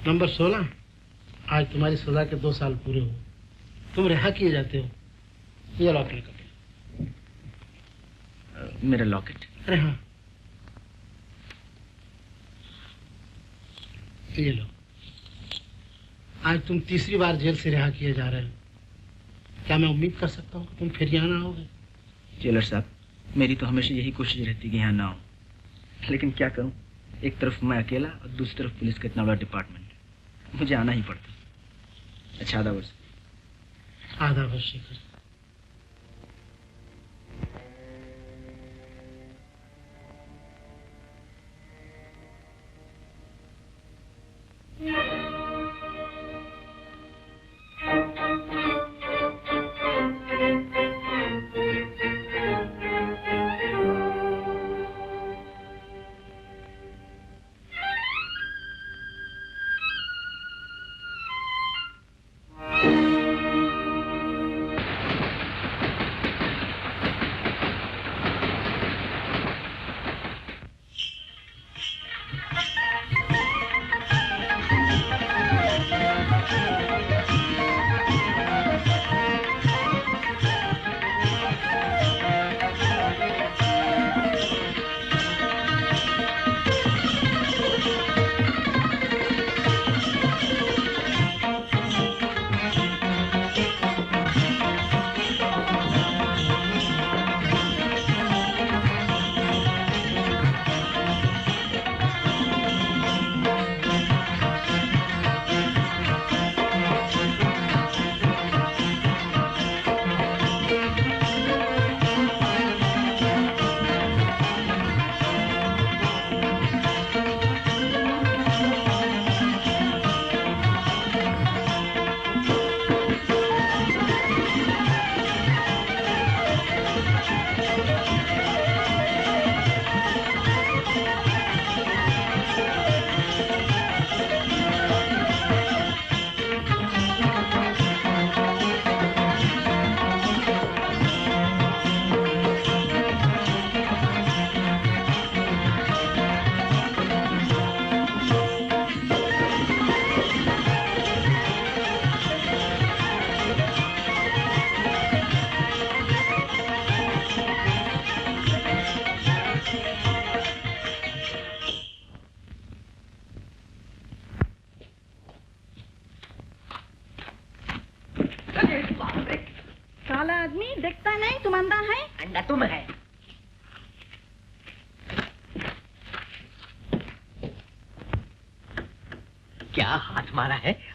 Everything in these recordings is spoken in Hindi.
नंबर 16, आज तुम्हारी सजा के 2 साल पूरे हुए। तुम रिहा किए जाते हो। ये लॉकेट का मेरा लॉकेट? अरे हाँ, ये लो। आज तुम तीसरी बार जेल से रिहा किए जा रहे हो। क्या मैं उम्मीद कर सकता हूँ कि तुम फिर यहाँ ना आओगे? जेलर साहब, मेरी तो हमेशा यही कोशिश रहती कि यहाँ ना आऊँ, लेकिन क्या करूँ, एक तरफ मैं अकेला और दूसरी तरफ पुलिस का इतना बड़ा डिपार्टमेंट, मुझे आना ही पड़ता। अच्छा, आधा वर्ष। आधा वर्ष शेखर।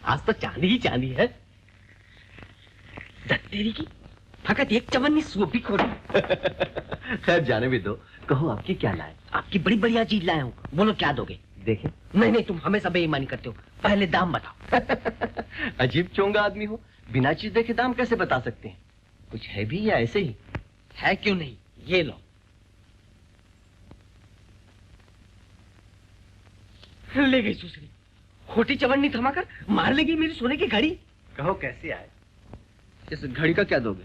आज तो चांदी ही चांदी है। तेरी की फकत एक चवन्नी सूप भी खोली। खैर जाने भी दो, कहो आपकी क्या लाए? आपकी बड़ी बढ़िया चीज लाया हूँ, बोलो क्या दोगे? देखें। नहीं नहीं, तुम हमेशा बेईमानी करते हो, पहले दाम बताओ। अजीब चोंगा आदमी हो, बिना चीज देखे दाम कैसे बता सकते हैं? कुछ है भी या ऐसे ही? है क्यों नहीं, ये लो। ले गई दूसरी, खोटी चवन्नी थमाकर मार लेगी मेरी सोने की घड़ी। कहो कैसी आए? इस घड़ी का क्या दोगे?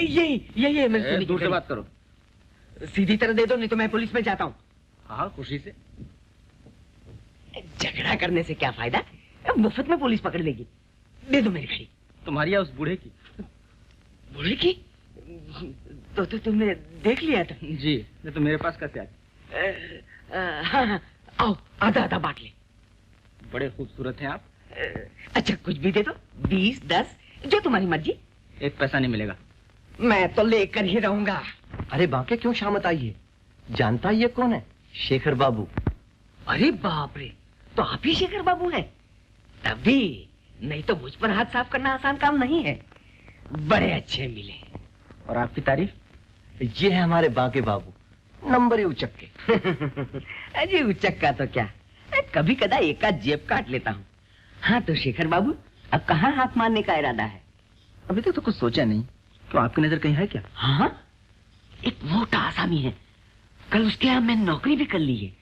ये मेरी सोने की दूर से बात करो। सीधी तरह दे दो, नहीं तो मैं पुलिस में जाता हूँ। हाँ खुशी से। झगड़ा करने से क्या फायदा, मुफ्त में पुलिस पकड़ लेगी। दे दो मेरी घड़ी। तुम्हारी या उस बूढ़े की? बूढ़े की? तो तुमने देख लिया था? जी, नहीं तो मेरे पास कैसे आ? हाँ, आओ आधा आधा बांट ले। बड़े खूबसूरत हैं आप। अच्छा कुछ भी दे दो, 20, 10, जो तुम्हारी मर्जी। 1 पैसा नहीं मिलेगा। मैं तो लेकर ही रहूंगा। अरे बाके क्यों शामत आई है? जानता ये कौन है? शेखर बाबू। अरे बाप रे, तो आप ही शेखर बाबू हैं? तभी, नहीं तो मुझ पर हाथ साफ करना आसान काम नहीं है। बड़े अच्छे मिले। और आपकी तारीफ? ये है हमारे बाके बाबू, नंबर ही उचक के। अजी उचक का तो क्या, कभी कदा एक आध जेब काट लेता हूँ। हाँ तो शेखर बाबू, अब कहाँ हाथ मारने का इरादा है? अभी तक तो कुछ सोचा नहीं। तो आपकी नजर कहीं है क्या? हाँ, एक मोटा आसामी है, कल उसके यहाँ मैंने नौकरी भी कर ली है।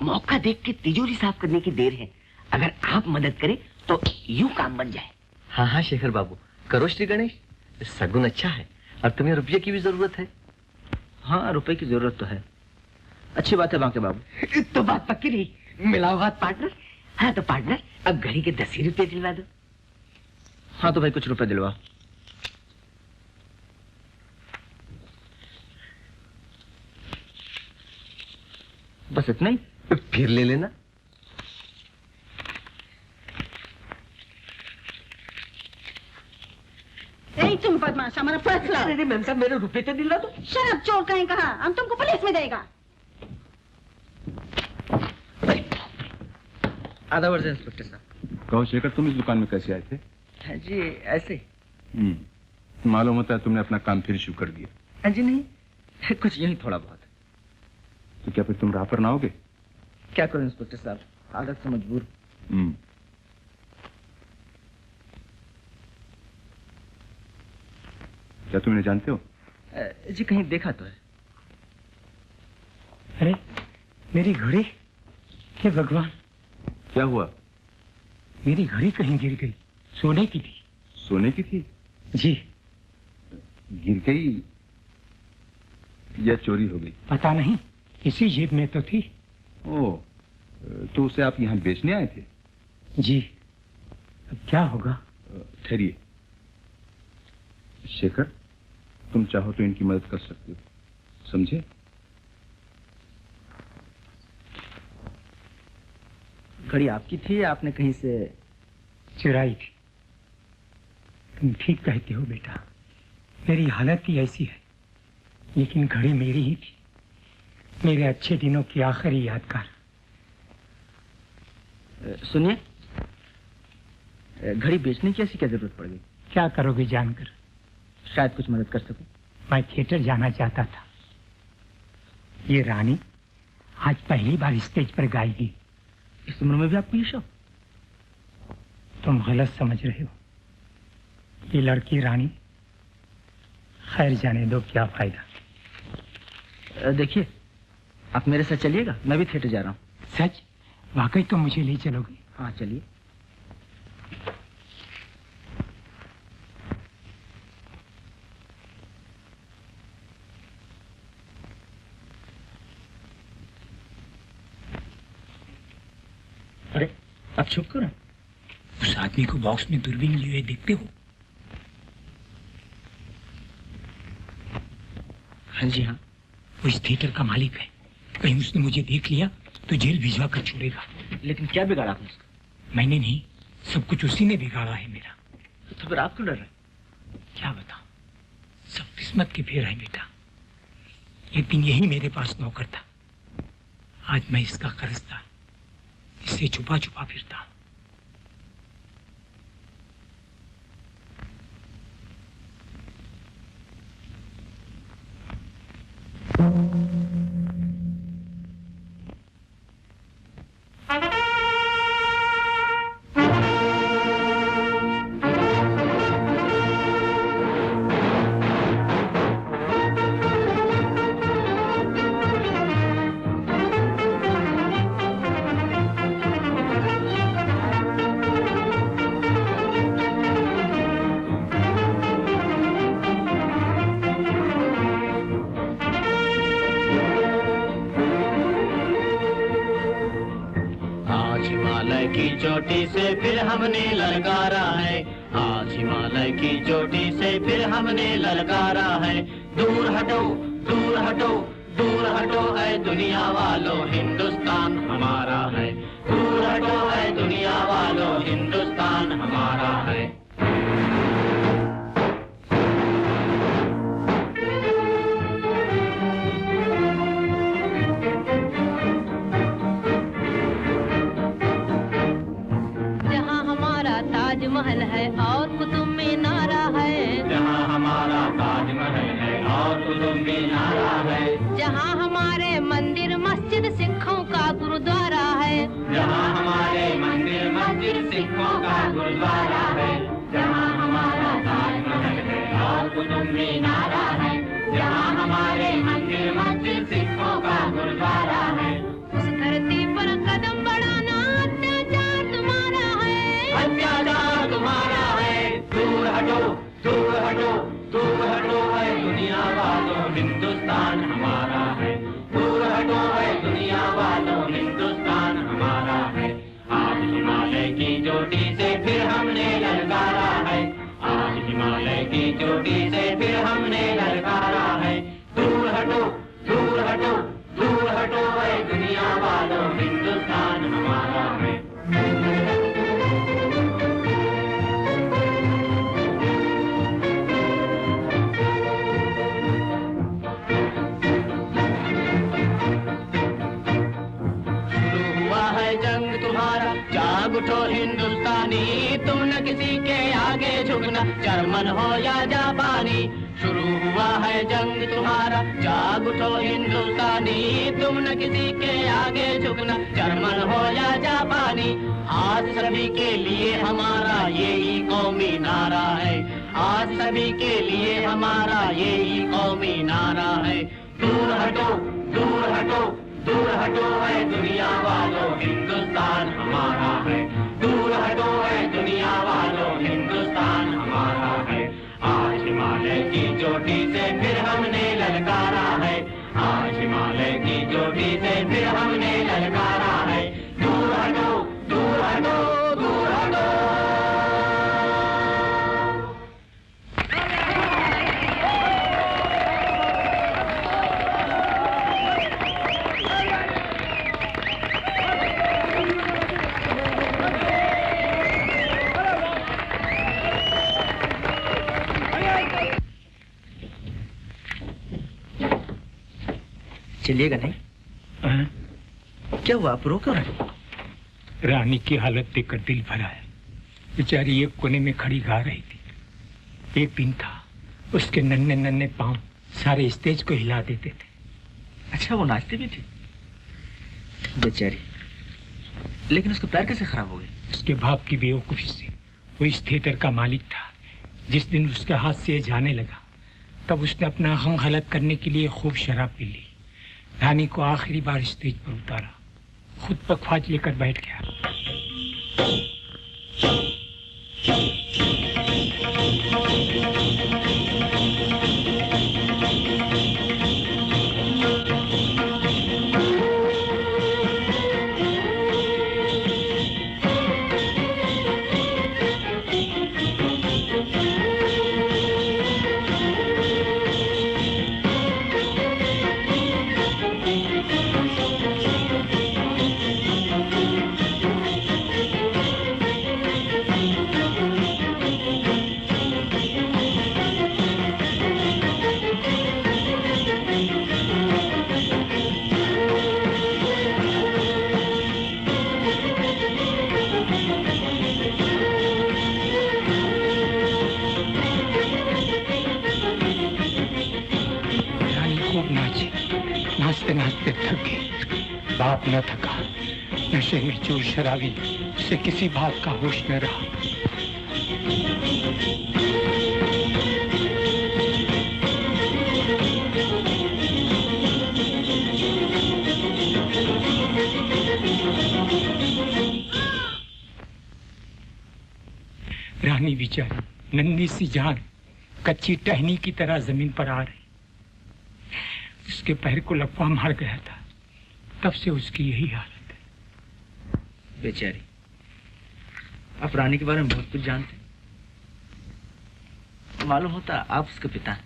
मौका देख के तिजोरी साफ करने की देर है, अगर आप मदद करें तो यूं काम बन जाए। हाँ हाँ शेखर बाबू, करो श्री गणेश, सगुन अच्छा है। और तुम्हें रुपये की भी जरूरत है। हाँ रुपए की जरूरत तो है। अच्छी बात है बाके बाबू। तो बात पक्की रही, मिलाओ हाथ पार्टनर। हाँ तो पार्टनर, अब घड़ी के 10 ही रुपये दिलवा दो। हाँ तो भाई कुछ रुपए दिलवा। बस इतना ही? फिर ले लेना। तुम बदमाश, हमारा पर्स लाओ। अरे मैम साहब, मेरे रुपए तो दिलवा दो। शराब चोर कहीं कहा, हम तुमको पुलिस में देगा। आधा वर्ष इंस्पेक्टर साहब। कहो शेखर, तुम इस दुकान में कैसे आए थे? हाँ जी ऐसे। मालूम होता है तुमने अपना काम फिर शुरू कर दिया। हाँ जी नहीं, कुछ यही थोड़ा बहुत। तो क्या फिर तुम राह पर ना आओगे? क्या करूं इंस्पेक्टर साहब, हालत से मजबूर। क्या तुम इन्हें जानते हो? जी कहीं देखा तो है। अरे मेरी घड़ी, हे भगवान, क्या हुआ? मेरी घड़ी कहीं गिर गई, सोने की थी। सोने की थी? जी। गिर गई या चोरी हो गई? पता नहीं, इसी जेब में तो थी। ओह, तो उसे आप यहाँ बेचने आए थे? जी। अब क्या होगा? ठहरिए शेखर, तुम चाहो तो इनकी मदद कर सकते हो, समझे? घड़ी आपकी थी या आपने कहीं से चुराई थी? तुम ठीक कहते हो बेटा, मेरी हालत ही ऐसी है, लेकिन घड़ी मेरी ही थी, मेरे अच्छे दिनों की आखिरी यादगार। सुनिए, घड़ी बेचने की ऐसी क्या जरूरत पड़ गई? क्या करोगे जानकर? शायद कुछ मदद कर सकूं। मैं थिएटर जाना चाहता था। ये रानी आज पहली बार स्टेज पर गाएगी। इस उम्र में भी आपको ये शौक? तुम गलत समझ रहे हो। ये लड़की रानी, खैर जाने दो, क्या फायदा। देखिए, आप मेरे साथ चलिएगा, मैं भी थिएटर जा रहा हूँ। सच? वाकई तो मुझे ले चलोगे? हाँ चलिए। अरे आप चुप करो। उस आदमी को बॉक्स में दूरबीन लिए हुए देखते हो? हाँ जी हाँ। वो इस थिएटर का मालिक है, कहीं उसने मुझे देख लिया तो जेल भिजवा कर छोड़ेगा। लेकिन क्या बिगाड़ा आपने उसका? मैंने नहीं, सब कुछ उसी ने बिगाड़ा है मेरा। तो फिर आप क्यों डर रहे? क्या बताऊं, सब किस्मत के फेर है बेटा। एक दिन यही मेरे पास नौकर था, आज मैं इसका कर्जदार, इससे छुपा छुपा फिरता हूं। हिमालय की चोटी से फिर हमने ललकारा है, आज हिमालय की चोटी से फिर हमने ललकारा है। दूर हटो दूर हटो दूर हटो है दुनिया वालों, हिंदुस्तान हमारा है। दूर हटो है दुनिया वालों, हिंदुस्तान हमारा है। जहाँ हमारा ताजमहल है और कुतुब मीनारा है, जहाँ हमारा ताजमहल है और कुतुब मीनारा है। जहाँ हमारे मंदिर मस्जिद सिखों का गुरुद्वारा है, जहाँ हमारे मंदिर मस्जिद सिखों का गुरुद्वारा है। जहाँ हमारा ताजमहल है और कुतुब मीनारा है, जहाँ हमारे मंदिर मस्जिद सिखों का गुरुद्वारा है। उस धरती पर कदम बढ़ाना अत्याचार तुम्हारा है, अत्याचार तुम्हारा है। दूर हटो दूर हटो दूर हटो है दुनिया वालों, हिंदुस्तान हमारा है। दूर हटो है दुनिया वालों, हिंदुस्तान हमारा है। आज हिमालय की चोटी से फिर हमने ललकारा है, आज हिमालय की चोटी से फिर हमने ललकारा है। दूर हटो दूर हटो दूर हटो है दुनिया वालों, हिंदुस्तान हमारा है। जाग उठो हिंदुस्तानी, तुम न किसी के आगे झुकना, जर्मन हो या जापानी। शुरू हुआ है जंग तुम्हारा, जाग उठो हिंदुस्तानी, तुम न किसी के आगे झुकना, जर्मन हो या जापानी। आज सभी के लिए हमारा यही कौमी नारा है, आज सभी के लिए हमारा यही कौमी नारा है। दूर हटो दूर हटो दूर हटो है दुनिया वालों, हिंदुस्तान हमारा है। दूर हटो है दुनिया वालों, हिंदुस्तान हमारा है। आज हिमालय की चोटी से फिर हमने ललकारा है, आज हिमालय की चोटी से फिर हमने ललकारा है। दूर हटो दूर हटो दूर हटो। चलिएगा नहीं? क्या हुआ, आप रो क्यों रहे? रानी की हालत देखकर दिल भरा है। बेचारी एक कोने में खड़ी गा रही थी। एक दिन था, उसके नन्हे नन्हे पांव सारे स्टेज को हिला देते थे। अच्छा, वो नाचती भी थी बेचारी, लेकिन उसके पैर कैसे खराब हो गए? उसके बाप की बेवकूफी से। वो इस थिएटर का मालिक था। जिस दिन उसके हाथ से जाने लगा, तब उसने अपना हम हलक करने के लिए खूब शराब पी ली। रानी को आखिरी बार स्टेज पर उतारा, खुद पखवाज लेकर बैठ गया। नाचते नाचते थक गई। बाप न थका, नशे में चूर शराबी, उसे किसी बात का होश न रहा। रानी बेचारी नन्ही सी जान कच्ची टहनी की तरह जमीन पर आ रही। उसके पैर को लकवा मार गया था, तब से उसकी यही हालत है। बेचारी आप रानी के बारे में बहुत कुछ जानते हैं। मालूम होता आप उसके पिता हैं।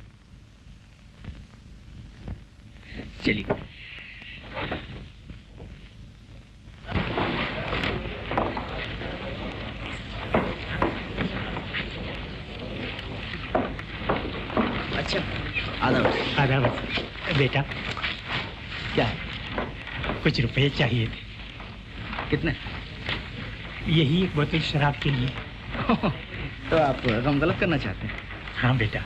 चलिए। अच्छा, आदाब बेटा। क्या है? कुछ रुपए चाहिए थे। कितने? यही एक बोतल शराब के लिए। तो आप गम गलत करना चाहते हैं? हाँ बेटा।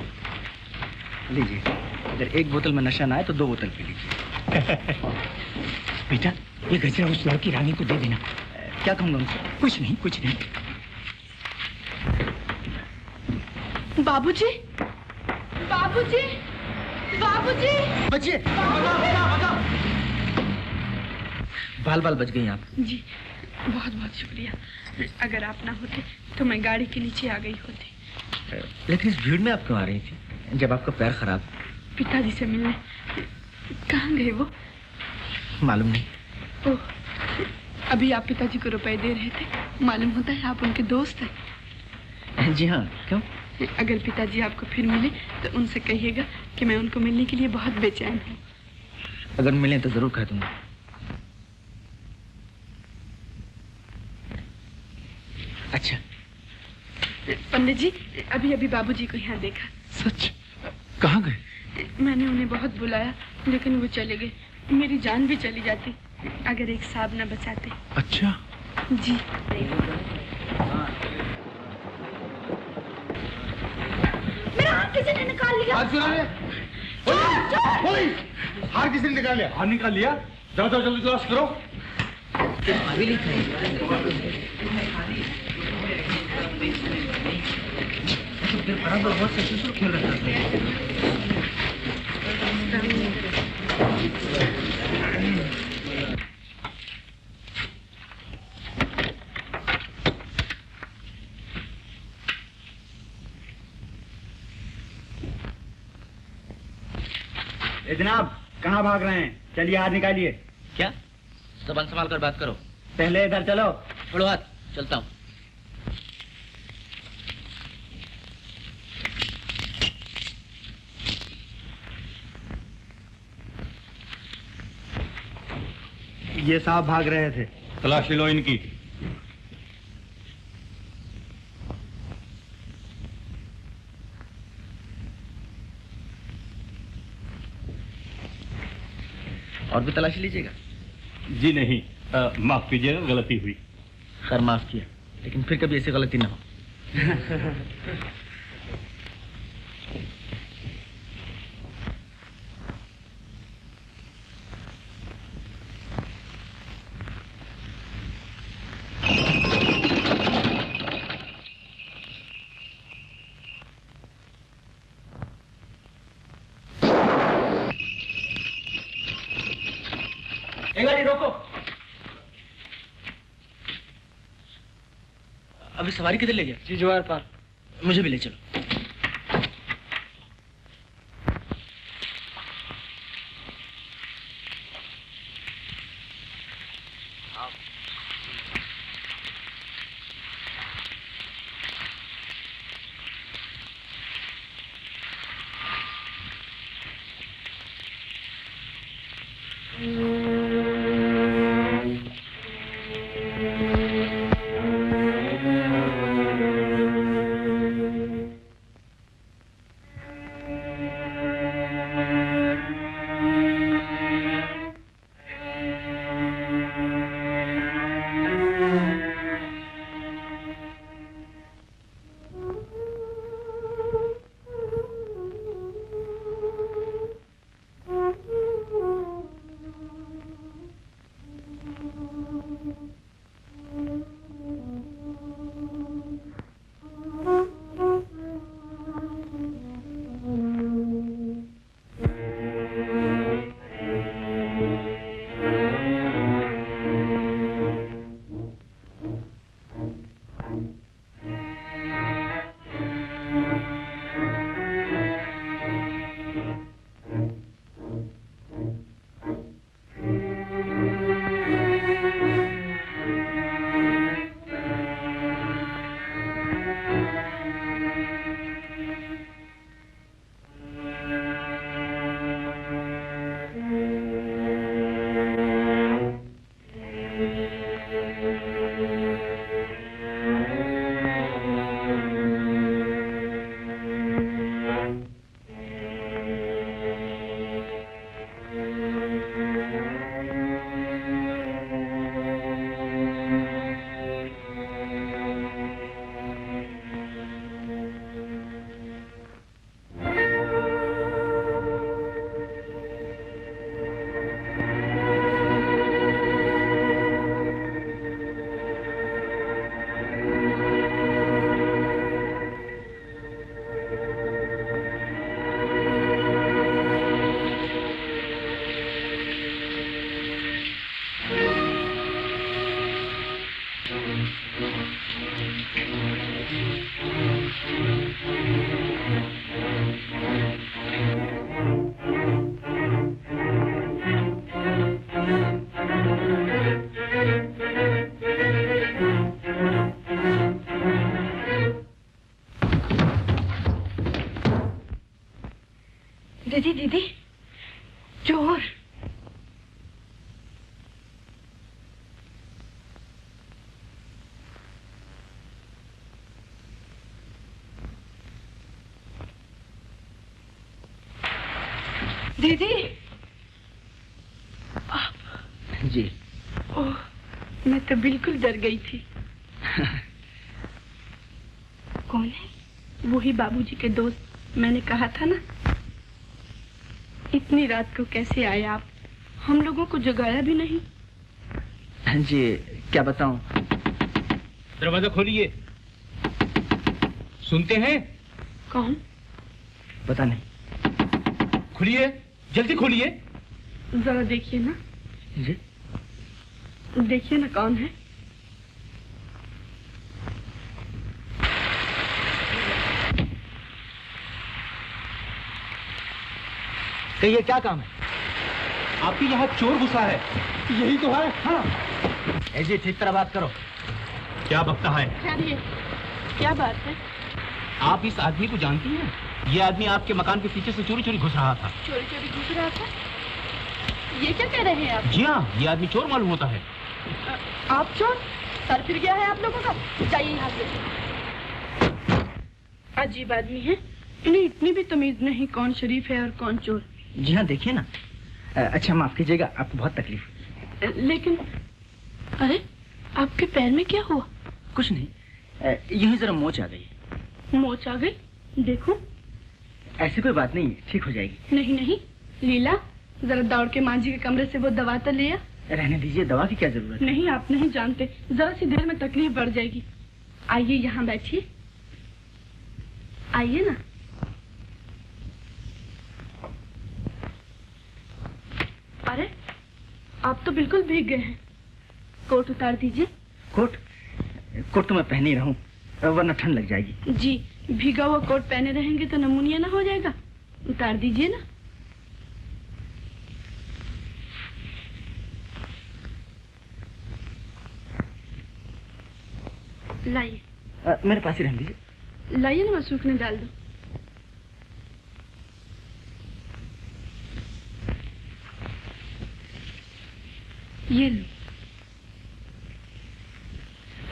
लीजिए, अगर एक बोतल में नशा ना आए तो 2 बोतल पी लीजिए। बेटा, ये गजरा उस लड़की रानी को दे देना। क्या कहूँगा उनसे? कुछ नहीं, कुछ नहीं। बाबूजी, बाबूजी, बाबूजी, बचिए। बाल बाल बच गई आप। जी, बहुत बहुत शुक्रिया। अगर आप ना होते तो मैं गाड़ी के नीचे आ गई होती। लेकिन इस भीड़ में आप क्यों आ रही थी जब आपका पैर खराब? पिताजी से मिलने। कहाँ गए वो? मालूम नहीं। ओह, अभी आप पिताजी को रुपए दे रहे थे। मालूम होता है आप उनके दोस्त हैं। जी हाँ, क्यों? अगर पिताजी आपको फिर मिले तो उनसे कहिएगा कि मैं उनको मिलने के लिए बहुत बेचैन हूँ। अगर मिले तो जरूर कह दूंगा। अच्छा पंडित जी, अभी अभी बाबूजी को यहाँ देखा। सच? कहाँ गए? मैंने उन्हें बहुत बुलाया लेकिन वो चले गए। मेरी जान भी चली जाती अगर एक साहब न बचाते। अच्छा जी। मेरा हाथ किसी ने निकाल लिया। हाथ किसी ने निकाल लिया? हाथ निकाल लिया? जाओ जाओ जल्दी तलाश करो। बहुत से खेल रहा था। जनाब, कहाँ भाग रहे हैं? चलिए हाथ निकालिए। क्या? ज़बान संभाल कर बात करो। पहले इधर चलो। छोड़ो हाथ, चलता हूँ। ये साहब भाग रहे थे। तलाशी लो इनकी। और भी तलाशी लीजिएगा? जी नहीं, माफ कीजिएगा, गलती हुई। खैर माफ किया, लेकिन फिर कभी ऐसी गलती ना हो। गाड़ी रोको। अभी सवारी किधर ले गया? जी जवार पार। मुझे भी ले चलो। दीदी। जी। ओह, मैं तो बिल्कुल डर गई थी। कौन है? वही बाबूजी के दोस्त, मैंने कहा था ना। इतनी रात को कैसे आए आप? हम लोगों को जगाया भी नहीं। जी, क्या बताऊं? दरवाजा खोलिए। सुनते हैं? कौन? पता नहीं। खोलिए, जल्दी खोलिए। जरा देखिए ना। जी? देखिए ना कौन है। कहिए, क्या काम है? आपके यहाँ चोर घुसा है। यही तो है। हाँ। जी, ठीक तरह बात करो। क्या बकता है? क्या बात है? आप इस आदमी को जानती हैं? ये आदमी आपके मकान के पीछे से चोरी चोरी घुस रहा था। चोरी चोरी घुस रहा था? ये क्या कह रहे हैं आप? जी हाँ, ये आदमी चोर मालूम होता है। आप चोर? सर फिर गया है आप लोगों का। जाइए यहाँ से। अजीब आदमी है, इन्हें इतनी भी तमीज नहीं कौन शरीफ है और कौन चोर। जी हाँ, देखिए ना। अच्छा, माफ कीजिएगा, आपको बहुत तकलीफ। लेकिन अरे, आपके पैर में क्या हुआ? कुछ नहीं, यही जरा मोच आ गई। मोच आ गई? देखो। ऐसी कोई बात नहीं, ठीक हो जाएगी। नहीं नहीं, लीला जरा दौड़ के माँ जी के कमरे से वो दवा तो ले आ। रहने दीजिए, दवा की क्या जरूरत है? नहीं, आप नहीं जानते, जरा सी देर में तकलीफ बढ़ जाएगी। आइए यहाँ बैठिए। आइए ना। अरे, आप तो बिल्कुल भीग गए हैं। कोट उतार दीजिए। कोट? कोट तो मैं पहन ही रहूं, वरना ठंड लग जाएगी। जी, भीगा हुआ कोट पहने रहेंगे तो नमूनिया ना हो जाएगा। उतार दीजिए ना। लाइए। मेरे पास ही रहने दीजिए। लाइए ना, मैं सूखने डाल दूं। ये लो।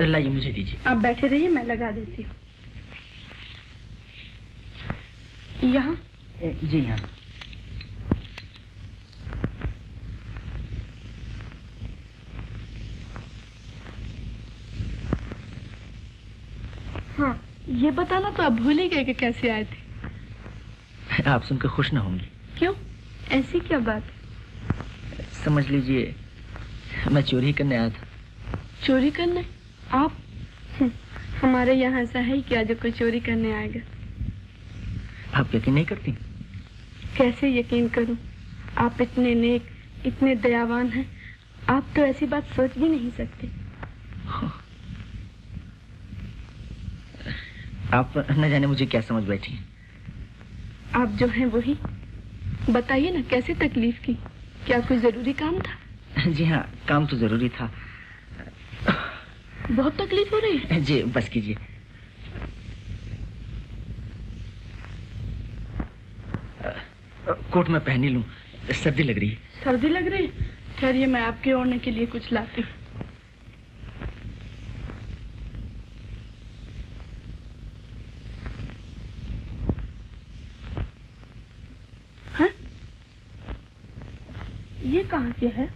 लाइए, मुझे दीजिए। आप बैठे रहिए, मैं लगा देती हूँ। यहाँ? जी हाँ। हाँ, ये बताना तो आप भूल ही गए कि कैसे आए थे। आप सुनकर खुश ना होंगी। क्यों? ऐसी क्या बात? समझ लीजिए, मैं चोरी करने आया था। चोरी करने? आप? हमारे यहाँ ऐसा है ही क्या जो कोई चोरी करने आएगा? आप यकीन नहीं करती? कैसे यकीन करूं? आप इतने नेक, इतने दयावान हैं, आप तो ऐसी बात सोच भी नहीं सकते। आप न जाने मुझे क्या समझ बैठी हैं। आप जो हैं वही। बताइए ना, कैसे तकलीफ की? क्या कोई जरूरी काम था? जी हाँ, काम तो जरूरी था। बहुत तकलीफ हो रही है? जी, बस कीजिए। कोट मैं पहन ही लूं, सर्दी लग रही है। सर्दी लग रही है? ठहरिए, मैं आपके ओढ़ने के लिए कुछ लाती हूँ। हाँ? ये कहाँ से है?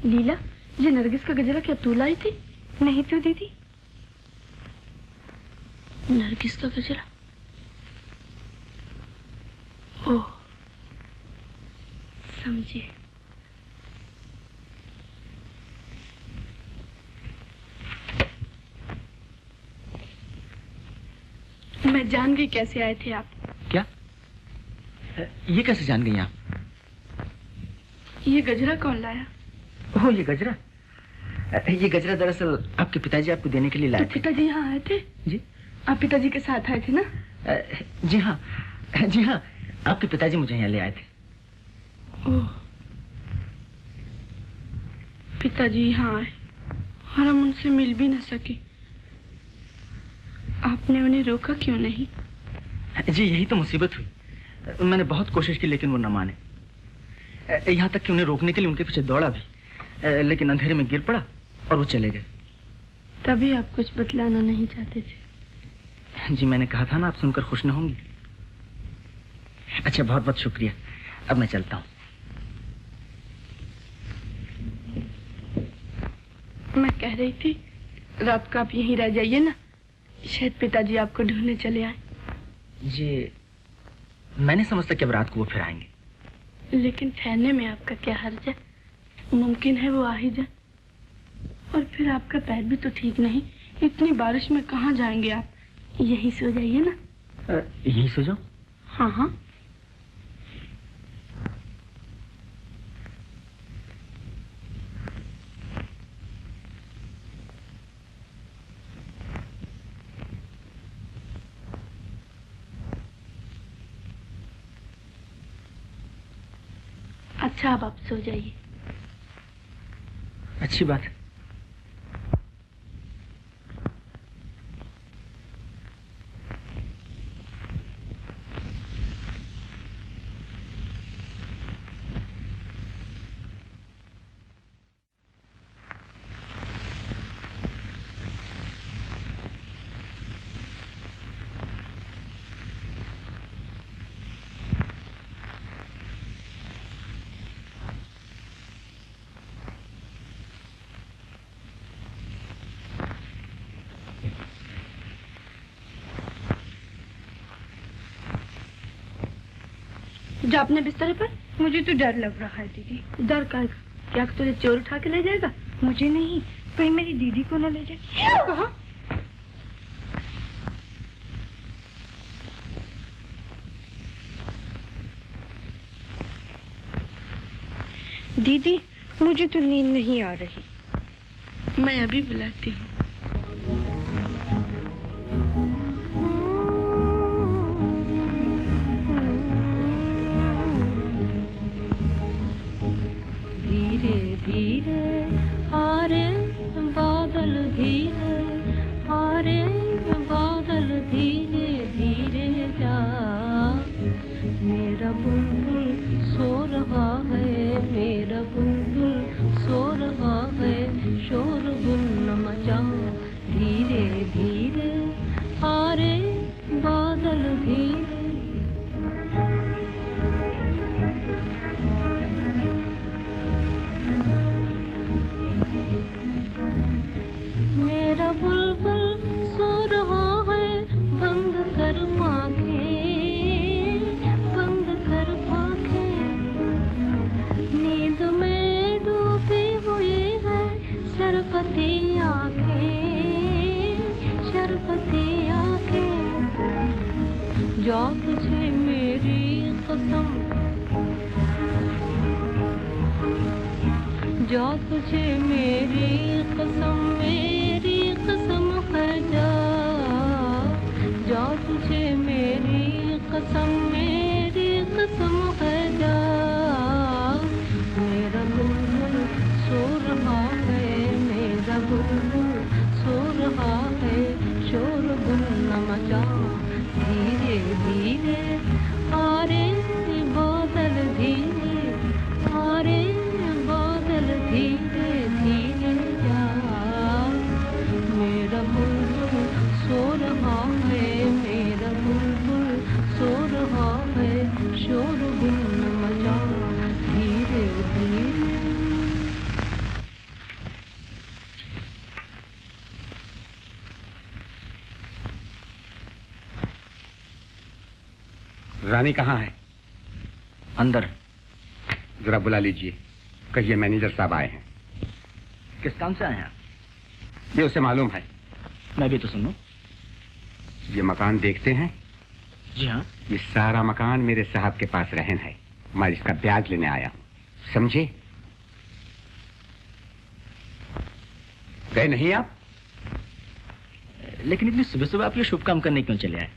लीला, ये नरगिस का गजरा क्या तू लाई थी? नहीं तो दीदी। नरगिस का गजरा? ओह, समझे। मैं जान गई कैसे आए थे आप। क्या? ये कैसे जान गई आप? ये गजरा कौन लाया? ओह, ये गजरा? ये गजरा दरअसल आपके पिताजी आपको देने के लिए लाए थे। पिताजी यहाँ आए थे? जी। आप पिताजी के साथ आए थे ना? जी हाँ, जी हाँ, आपके पिताजी मुझे यहाँ ले आए थे। ओह, पिताजी यहाँ आए और हम उनसे मिल भी न सके। आपने उन्हें रोका क्यों नहीं? जी, यही तो मुसीबत हुई। मैंने बहुत कोशिश की लेकिन वो न माने। यहाँ तक कि उन्हें रोकने के लिए उनके पीछे दौड़ा भी, लेकिन अंधेरे में गिर पड़ा और वो चले गए। तभी आप कुछ बतलाना नहीं चाहते थे। जी, मैंने कहा था ना, आप सुनकर खुश न होंगी। अच्छा, बहुत बहुत शुक्रिया। अब मैं चलता हूँ। मैं कह रही थी रात को आप यहीं रह जाइए ना, शायद पिताजी आपको ढूंढने चले आए। ये मैं नहीं समझता कि अब रात को वो फिर आएंगे। लेकिन ठहरने में आपका क्या हर्ज है? मुमकिन है वो आ ही जाए। और फिर आपका पैर भी तो ठीक नहीं, इतनी बारिश में कहाँ जाएंगे आप? यहीं सो जाइए ना। यहीं सो जाओ? हाँ हाँ। अच्छा, अब आप सो जाइए। अच्छी बात है। जा अपने बिस्तर पर। मुझे तो डर लग रहा है दीदी। डर का? क्या तुझे चोर उठा के ले जाएगा? मुझे नहीं, कहीं मेरी दीदी को न ले जाए। कहा? दीदी, मुझे तो नींद नहीं आ रही। मैं अभी बुलाती हूँ। रानी कहाँ है? अंदर। जरा बुला लीजिए। कहिए मैनेजर साहब आए हैं। किस काम से आए हैं? ये उसे मालूम है। मैं भी तो सुनूं। ये मकान देखते हैं? जी हाँ। ये सारा मकान मेरे साहब के पास रहन है। मैं इसका ब्याज लेने आया हूँ, समझे? गए नहीं आप? लेकिन इतनी सुबह सुबह आप ये शुभ काम करने क्यों चले आए?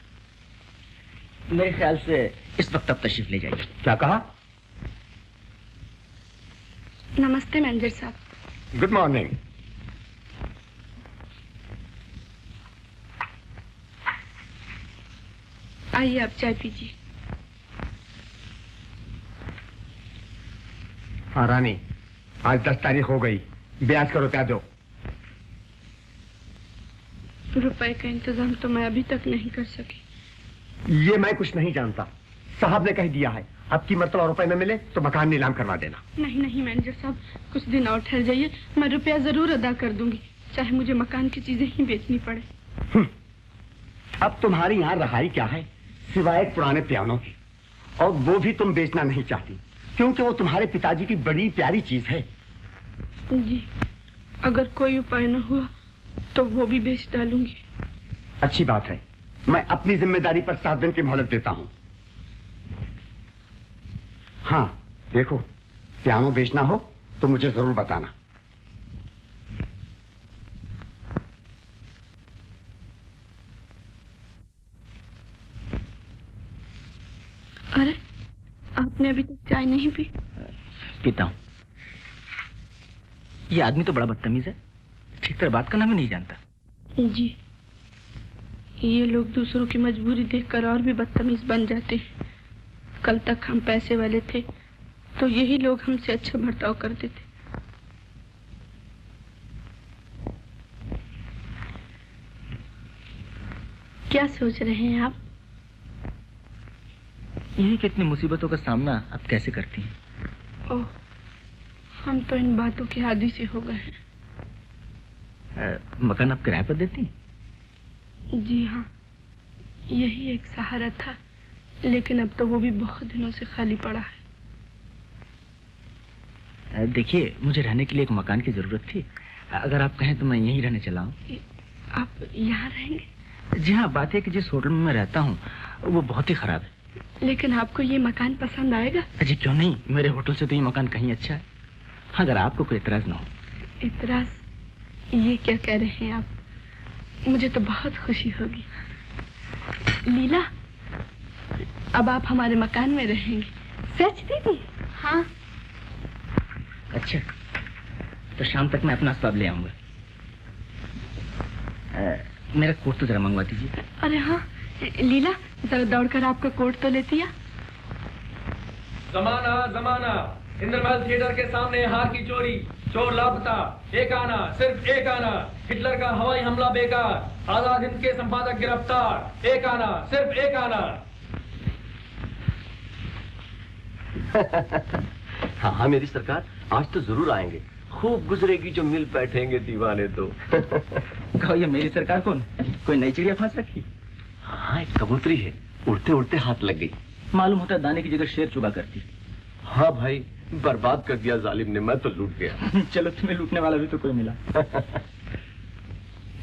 मेरे ख्याल से इस वक्त आप तशरीफ ले जाइए। क्या कहा? नमस्ते मैनेजर साहब। Good morning. आइए, आप चाय पीजिए। हाँ रानी, आज 10 तारीख हो गई, ब्याज का रुपया दो। रुपए का इंतजाम तो मैं अभी तक नहीं कर सकी। ये मैं कुछ नहीं जानता, साहब ने कह दिया है अब की मरतबा रुपए न मिले तो मकान नीलाम करवा देना। नहीं नहीं मैनेजर साहब, कुछ दिन और ठहर जाइए, मैं रुपया जरूर अदा कर दूंगी, चाहे मुझे मकान की चीजें ही बेचनी पड़े। अब तुम्हारी यहाँ रहाई क्या है सिवाय एक पुराने पियानो की, और वो भी तुम बेचना नहीं चाहती क्योंकि वो तुम्हारे पिताजी की बड़ी प्यारी चीज है। जी, अगर कोई उपाय न हुआ तो वो भी बेच डालूंगी। अच्छी बात है, मैं अपनी जिम्मेदारी पर 7 दिन की मोहलत देता हूँ। हाँ देखो, पियानो बेचना हो तो मुझे जरूर बताना। अरे, आपने अभी तक चाय नहीं पी? पीता हूँ। ये आदमी तो बड़ा बदतमीज है, ठीक तरह बात करना भी नहीं जानता। जी, ये लोग दूसरों की मजबूरी देखकर और भी बदतमीज बन जाते हैं। कल तक हम पैसे वाले थे तो यही लोग हमसे अच्छा बर्ताव करते थे। क्या सोच रहे हैं आप? यही कि इतनी मुसीबतों का सामना आप कैसे करती हैं? ओह, हम तो इन बातों के आदी से हो गए हैं। मकान आप किराए पर देती हैं? जी हाँ, यही एक सहारा था, लेकिन अब तो वो भी बहुत दिनों से खाली पड़ा है। देखिए, मुझे रहने के लिए एक मकान की जरूरत थी। अगर आप कहें तो मैं यहीं रहने चला हूँ। आप यहाँ रहेंगे? जी हाँ, बात है कि जिस होटल में मैं रहता हूँ वो बहुत ही खराब है। लेकिन आपको ये मकान पसंद आएगा? जी क्यों नहीं, मेरे होटल से तो ये मकान कहीं अच्छा है, अगर आपको कोई इतराज ना हो। इतराज? ये क्या कह रहे हैं आप? मुझे तो बहुत खुशी होगी। लीला, अब आप हमारे मकान में रहेंगे। सच दीदी? हाँ। अच्छा, तो शाम तक मैं अपना सब ले आऊंगा। मेरा कोट तो जरा मंगवा दीजिए। अरे हाँ लीला, जरा दौड़कर आपका कोट तो लेती है। जमाना जमाना, इंद्रमहल थिएटर के सामने हार की चोरी, चोर लापता, एक आना, सिर्फ एक आना, हिटलर का हवाई हमला बेकार, आजाद हिंद के संपादक गिरफ्तार, एक आना, सिर्फ एक आना। हाँ हाँ मेरी सरकार, आज तो जरूर आएंगे, खूब गुजरेगी जो मिल बैठेंगे दीवाने तो। कहो ये मेरी सरकार कौन? कोई नई चिड़िया फांस रखी? हाँ, एक कबूतरी है, उड़ते उड़ते हाथ लग गई। मालूम होता है दाने की जगह शेर चुगा करती। हाँ भाई, बर्बाद कर दिया जालिम ने, मैं तो लूट गया। चलो तुम्हें लूटने वाला भी तो कोई मिला।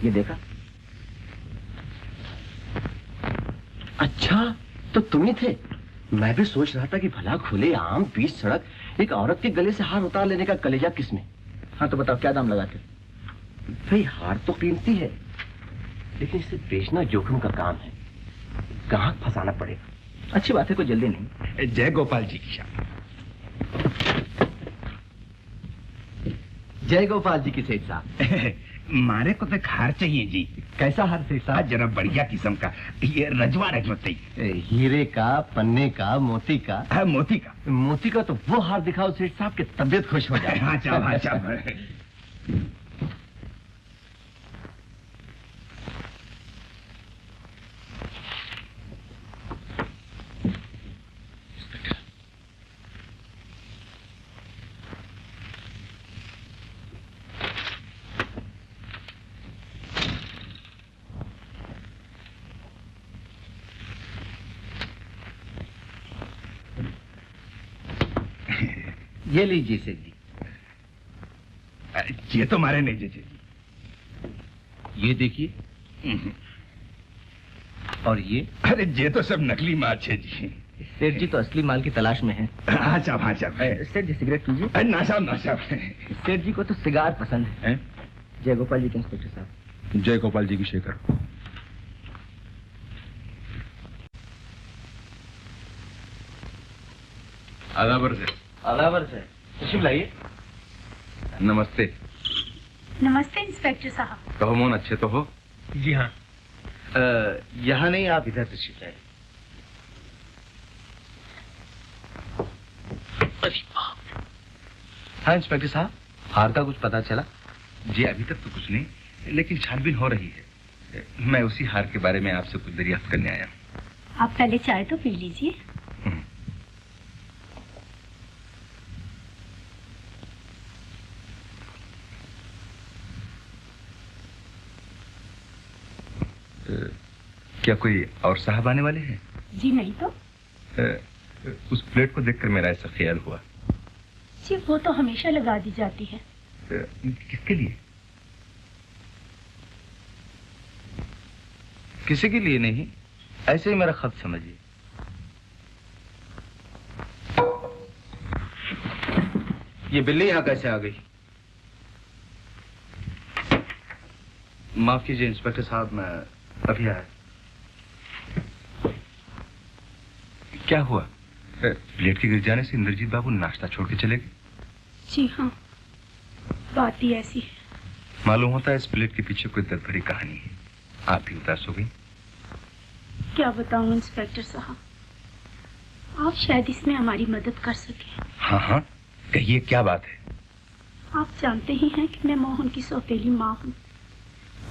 ये देखा? अच्छा, तो तुम ही थे। मैं भी सोच रहा था कि भला खुले आम बीच सड़क एक औरत के गले से हार उतार लेने का कलेजा किसमें। हाँ तो बताओ क्या दाम लगाते? भाई हार तो कीमती है, लेकिन इसे बेचना जोखिम का काम है, ग्राहक फंसाना पड़ेगा। अच्छी बात है, कोई जल्दी नहीं। जय गोपाल जी की शान। जय गोपाल जी की सेठ साहब। मारे को तो हार चाहिए जी। कैसा हार सेठ साहब? जरा बढ़िया किस्म का, ये रजवा रजवती। हीरे का, पन्ने का, मोती का? हाँ, मोती का। मोती का तो वो हार दिखाओ सेठ साहब की तबीयत खुश हो जाए। हाँ चल, हाँ चल। ये लीजिए सेठ जी। ये तो मारे नहीं जी। ये देखिए। और ये? अरे ये तो सब नकली माल है जी। सेठ जी तो असली माल की तलाश में है। हाँ साहब, हाँ साहब। सेठ जी सिगरेट पीजिए। ना साहब, ना साहब। सेठ जी को तो सिगार पसंद है। जय गोपाल जी के इंस्पेक्टर साहब। जय गोपाल जी की शेखर। आदाबर से। आदाबर से। तशरीफ लाइए। नमस्ते। नमस्ते इंस्पेक्टर साहब। कहो मोहन, अच्छे तो हो? जी हाँ। यहाँ नहीं, आप इधर तशरीफ लाइए। हाँ इंस्पेक्टर साहब, हार का कुछ पता चला? जी अभी तक तो कुछ नहीं, लेकिन छानबीन हो रही है। मैं उसी हार के बारे में आपसे कुछ दरियाफ्त करने आया हूँ। आप पहले चाय तो पी लीजिए। क्या कोई और साहब आने वाले हैं? जी नहीं तो। उस प्लेट को देखकर मेरा ऐसा ख्याल हुआ। जी वो तो हमेशा लगा दी जाती है। किसके लिए? किसी के लिए नहीं, ऐसे ही मेरा खत समझिए। ये बिल्ली यहाँ कैसे आ गई? माफ कीजिए इंस्पेक्टर साहब, मैं अभी आया। क्या हुआ? प्लेट के गिर जाने से इंद्रजीत बाबू नाश्ता छोड़ के चले गए? जी हाँ, बात ही ऐसी है। मालूम होता है इस प्लेट के पीछे कोई दर्द भरी कहानी है। आप भी उदास हो गई। क्या बताऊं इंस्पेक्टर साहब, आप शायद इसमें हमारी मदद कर सके। हाँ हाँ, कहिए क्या बात है? आप जानते ही हैं कि मैं मोहन की सौतेली माँ हूँ।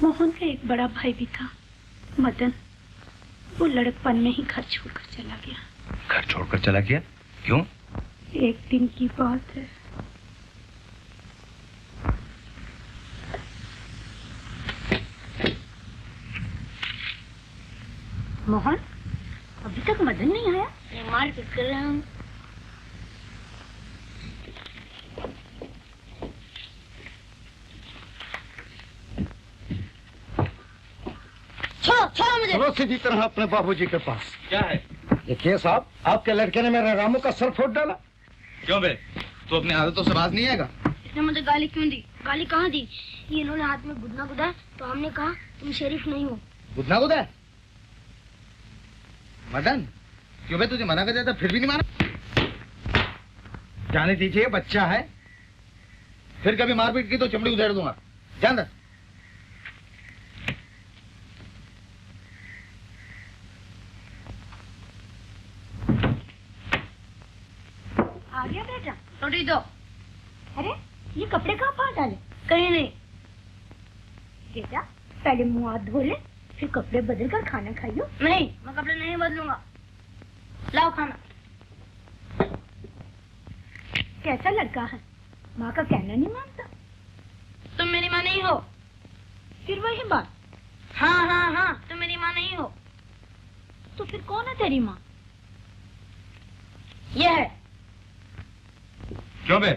मोहन का एक बड़ा भाई भी था, मदन। वो लड़कपन में ही घर छोड़कर चला गया। घर छोड़कर चला गया? क्यों? एक दिन की बात है। मोहन, अभी तक मदन नहीं आया? मारपीट कर रहे हैं। छोड़ो मुझे। चलो सीधी तरह अपने बाबूजी के पास। क्या है? देखिए साहब, आपके लड़के ने मेरे रामू का सर फोड़ डाला। क्यों बे? तू अपनी आदतों से बाज नहीं आएगा? इसने मुझे गाली क्यों दी? गाली कहाँ दी? ये इन्होंने हाथ में गुदना गुदा तो हमने कहा तुम शरीफ नहीं हो। गुदना गुदा? मदन, क्यों बे तुझे मना कर देता फिर भी नहीं माना? जाने दीजिए, बच्चा है। फिर कभी मारपीट की तो चमड़ी उधेड़ दूंगा। जान दे। आ गया बेटा? रोटी दो। अरे ये कपड़े कहाँ पा डाले? कहीं नहीं। बेटा पहले मुंह हाथ धो ले, फिर कपड़े बदल कर खाना खाइयो। नहीं, मैं कपड़े नहीं बदलूंगा। लाओ खाना। कैसा लड़का है, माँ का कहना नहीं मानता। तुम मेरी माँ नहीं हो। फिर वही बात। हाँ हाँ हाँ, तुम मेरी माँ नहीं हो। तो फिर कौन है तेरी माँ? ये है। क्यों बे?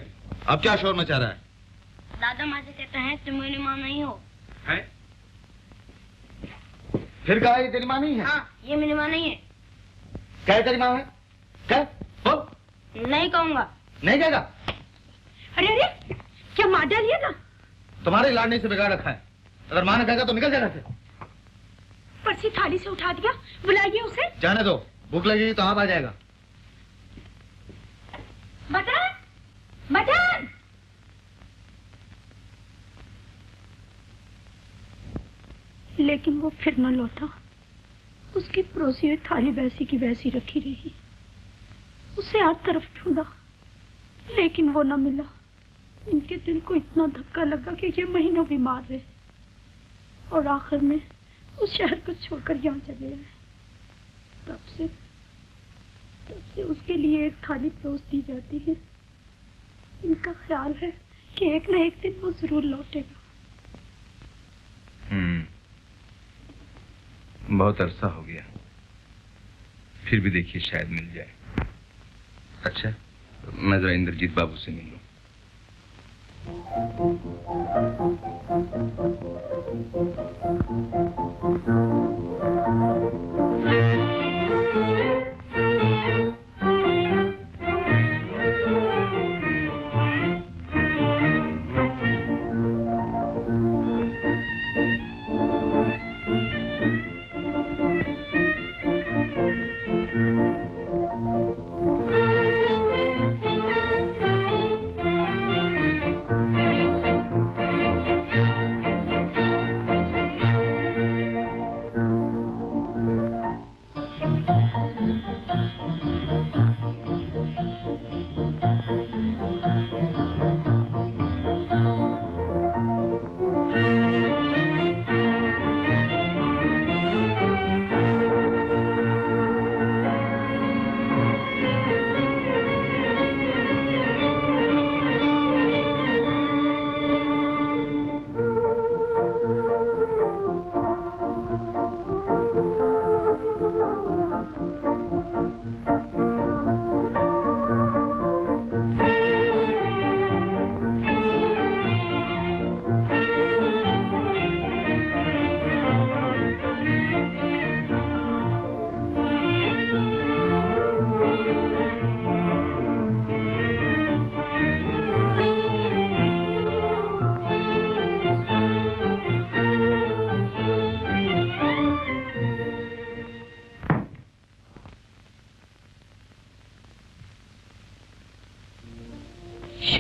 अब क्या शोर मचा रहा है? दादा माँ से कहते हैं तुम मेरी माँ नहीं हो। है? फिर कहा ये तेरी माँ नहीं है? हाँ, ये मेरी माँ नहीं है। क्या तेरी माँ है? क्या? बोल। नहीं कहूँगा। नहीं कहेगा? अरे अरे, क्या मार डालिए ना? तुम्हारे लाडने से बिगाड़ रखा है। अगर माँ ने कहेगा तो निकल जाएगा फिर। पर्ची थाली से उठा दिया, बुलाइए उसे। जाने दो, भूख लगेगी तो आप आ जाएगा। मदन, मदन। लेकिन वो फिर न लौटा। उसकी पड़ोसी हुई थाली वैसी की वैसी रखी रही। उसे हर तरफ ढूंढा, लेकिन वो न मिला। इनके दिल को इतना धक्का लगा कि ये महीनों बीमार रहे और आखिर में उस शहर को छोड़कर यहाँ चले आए। तब से उसके लिए एक थाली परोस दी जाती है। इनका ख्याल है कि एक न एक दिन वो जरूर लौटेगा। बहुत अरसा हो गया, फिर भी देखिए शायद मिल जाए। अच्छा, मैं जरा इंद्रजीत बाबू से मिल लूं।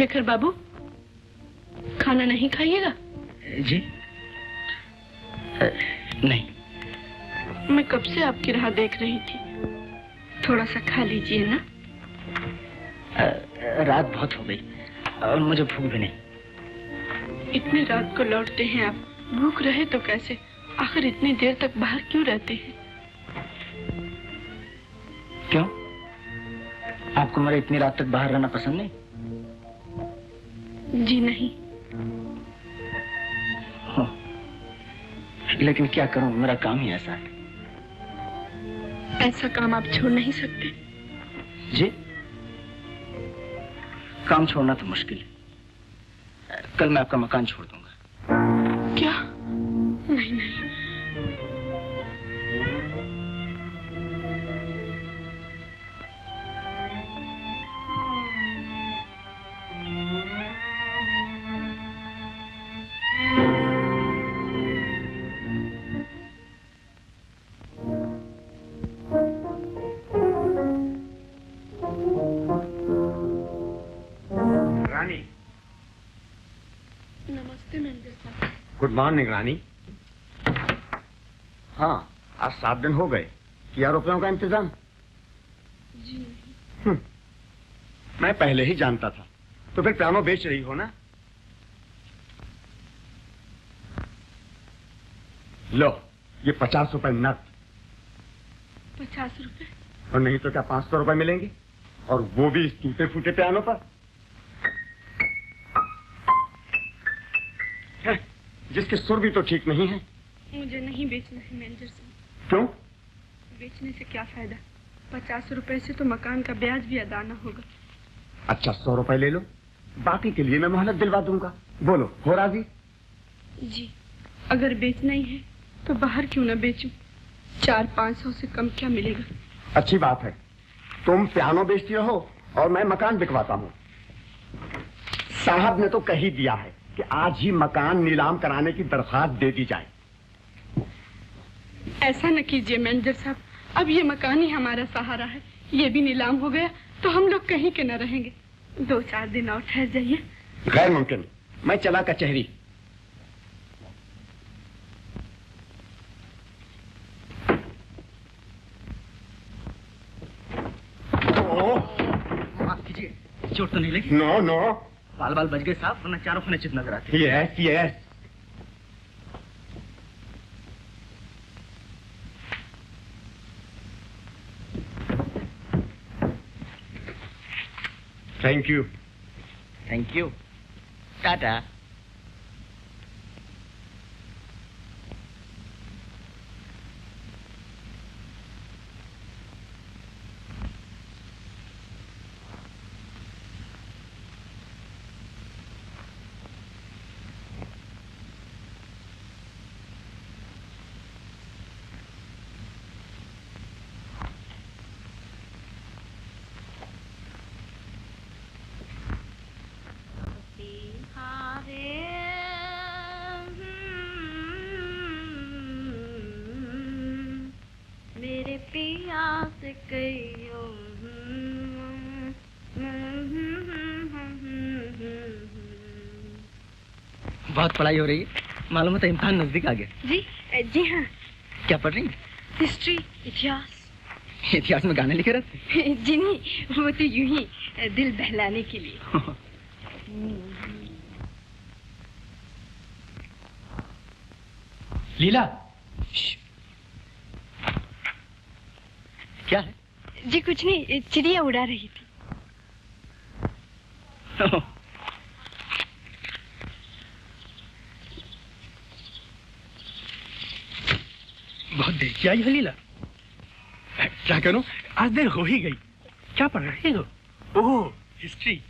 शेखर बाबू, खाना नहीं खाइएगा? जी नहीं। मैं कब से आपकी राह देख रही थी, थोड़ा सा खा लीजिए ना। रात बहुत हो गई और मुझे भूख भी नहीं। इतनी रात को लौटते हैं आप, भूख रहे तो कैसे? आखिर इतनी देर तक बाहर क्यों रहते हैं? क्यों? आपको मेरा इतनी रात तक बाहर रहना पसंद नहीं? जी नहीं। लेकिन क्या करूं, मेरा काम ही ऐसा है। ऐसा काम आप छोड़ नहीं सकते? जी, काम छोड़ना तो मुश्किल है। कल मैं आपका मकान छोड़ दूंगा। क्या? नहीं नहीं। गुड मॉर्निंग रानी। हाँ, आज 7 दिन हो गए। किया रुपयों का इंतजाम? जी नहीं। मैं पहले ही जानता था। तो फिर पियानो बेच रही हो ना? लो, ये 50 रुपए नकद। 50 रुपए? और नहीं तो क्या 500 रुपए मिलेंगे? और वो भी इस टूटे फूटे पियानो पर, जिसके सुर भी तो ठीक नहीं है। मुझे नहीं बेचना है मैनेजर साहब। क्यों? बेचने से क्या फायदा? 50 रुपए से तो मकान का ब्याज भी अदा न होगा। अच्छा, 100 रुपए ले लो, बाकी के लिए मैं मोहलत दिलवा दूंगा। बोलो, हो राजी? जी, अगर बेचना ही है तो बाहर क्यों न बेचूं? 400-500 से कम क्या मिलेगा? अच्छी बात है, तुम पियानो बेचती रहो और मैं मकान बिकवाता हूँ। साहब ने तो कह ही दिया है कि आज ही मकान नीलाम कराने की दरखास्त दे दी जाए। ऐसा न कीजिए मैनेजर साहब, अब ये मकान ही हमारा सहारा है। ये भी नीलाम हो गया तो हम लोग कहीं के न रहेंगे। 2-4 दिन और ठहर जाइए। गैर मुमकिन, मैं चला कचहरी। माफ कीजिए, चोट तो नहीं लगी? No no. बाल बाल बच गए साहब, वरना चारों खाने चित नजर आते। Yes yes. Thank you. Thank you. Tata. मेरे पिया से कहियो बहुत पढ़ाई हो रही है, मालूम है तो इम्तिहान नजदीक आ गया। जी जी हाँ। क्या पढ़ रही? हिस्ट्री, इतिहास। इतिहास में गाने लिखे रहते? जी नहीं, वो तो यूं ही दिल बहलाने के लिए। लीला। क्या है? जी कुछ नहीं, चिड़िया उड़ा रही थी। बहुत देर की आई है लीला। क्या करूं, आज देर हो ही गई। क्या पढ़ रही हो? ओह, हिस्ट्री।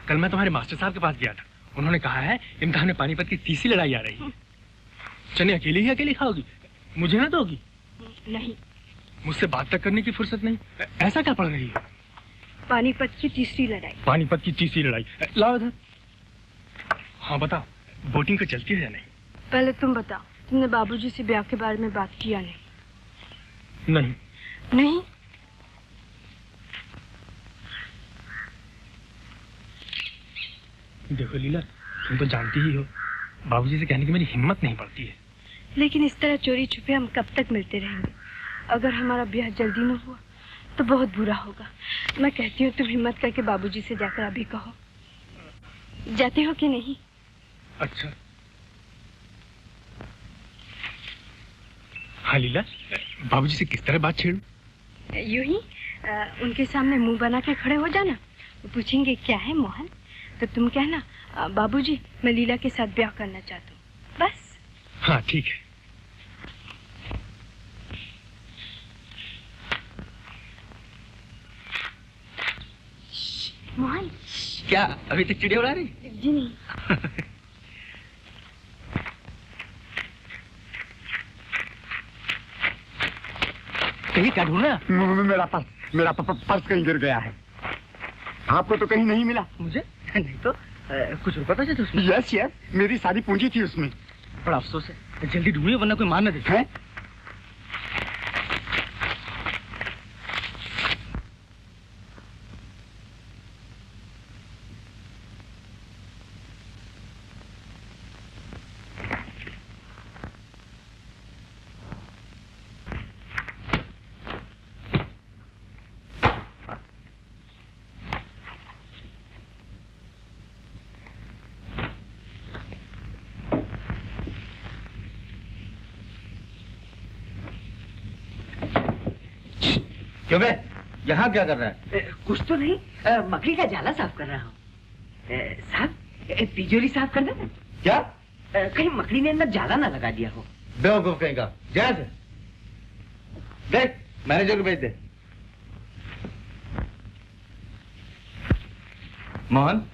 कल मैं तुम्हारे मास्टर साहब के पास गया था, उन्होंने कहा है इम्तिहान में पानीपत की तीसरी लड़ाई आ रही है। चने अकेली ही अकेली खाओगी, मुझे ना दोगी? नहीं। मुझसे बात तक करने की फुर्सत नहीं। ऐसा क्या पढ़ रही है? पानीपत की तीसरी लड़ाई। पानीपत की तीसरी लड़ाई, लाओ इधर। हाँ बताओ, बोटिंग तो चलती है या नहीं? पहले तुम बताओ, तुमने बाबूजी से ब्याह के बारे में बात किया नहीं? नहीं। नहीं? देखो लीला, तुम तो जानती ही हो बाबूजी से कहने की मेरी हिम्मत नहीं पड़ती है। लेकिन इस तरह चोरी छुपे हम कब तक मिलते रहेंगे? अगर हमारा ब्याह जल्दी न हुआ तो बहुत बुरा होगा। मैं कहती हूँ तुम हिम्मत करके बाबूजी से जाकर अभी कहो। जाते हो कि नहीं? अच्छा। हाँ लीला, बाबूजी से किस तरह बात छेड़ूं? यूं ही उनके सामने मुंह बना के खड़े हो जाना। वो पूछेंगे क्या है मोहन, तो तुम कहना बाबूजी मैं लीला के साथ ब्याह करना चाहता हूँ, बस। हाँ ठीक है। मोहन। क्या अभी तक चिड़िया उड़ा रही? जी नहीं। कहीं क्या ढूंढ रहा? मेरा पर्स कहीं गिर गया है। आपको तो कहीं नहीं मिला? मुझे नहीं तो कुछ रुपया पैसे थे उसमें। यस यस, मेरी सारी पूंजी थी उसमें। बड़ा अफसोस है, जल्दी ढूंढिए वरना कोई मार न दे। हैं? क्यों बे, यहाँ क्या कर रहा है? कुछ तो नहीं, मकड़ी का जाला साफ कर रहा हूँ। साहब, तिजोरी साफ करना है। क्या? कहीं मकड़ी ने अंदर जाला ना लगा दिया हो। बेवकूफ कहीं का। जा से देख, मैनेजर को भेज दे। मोहन,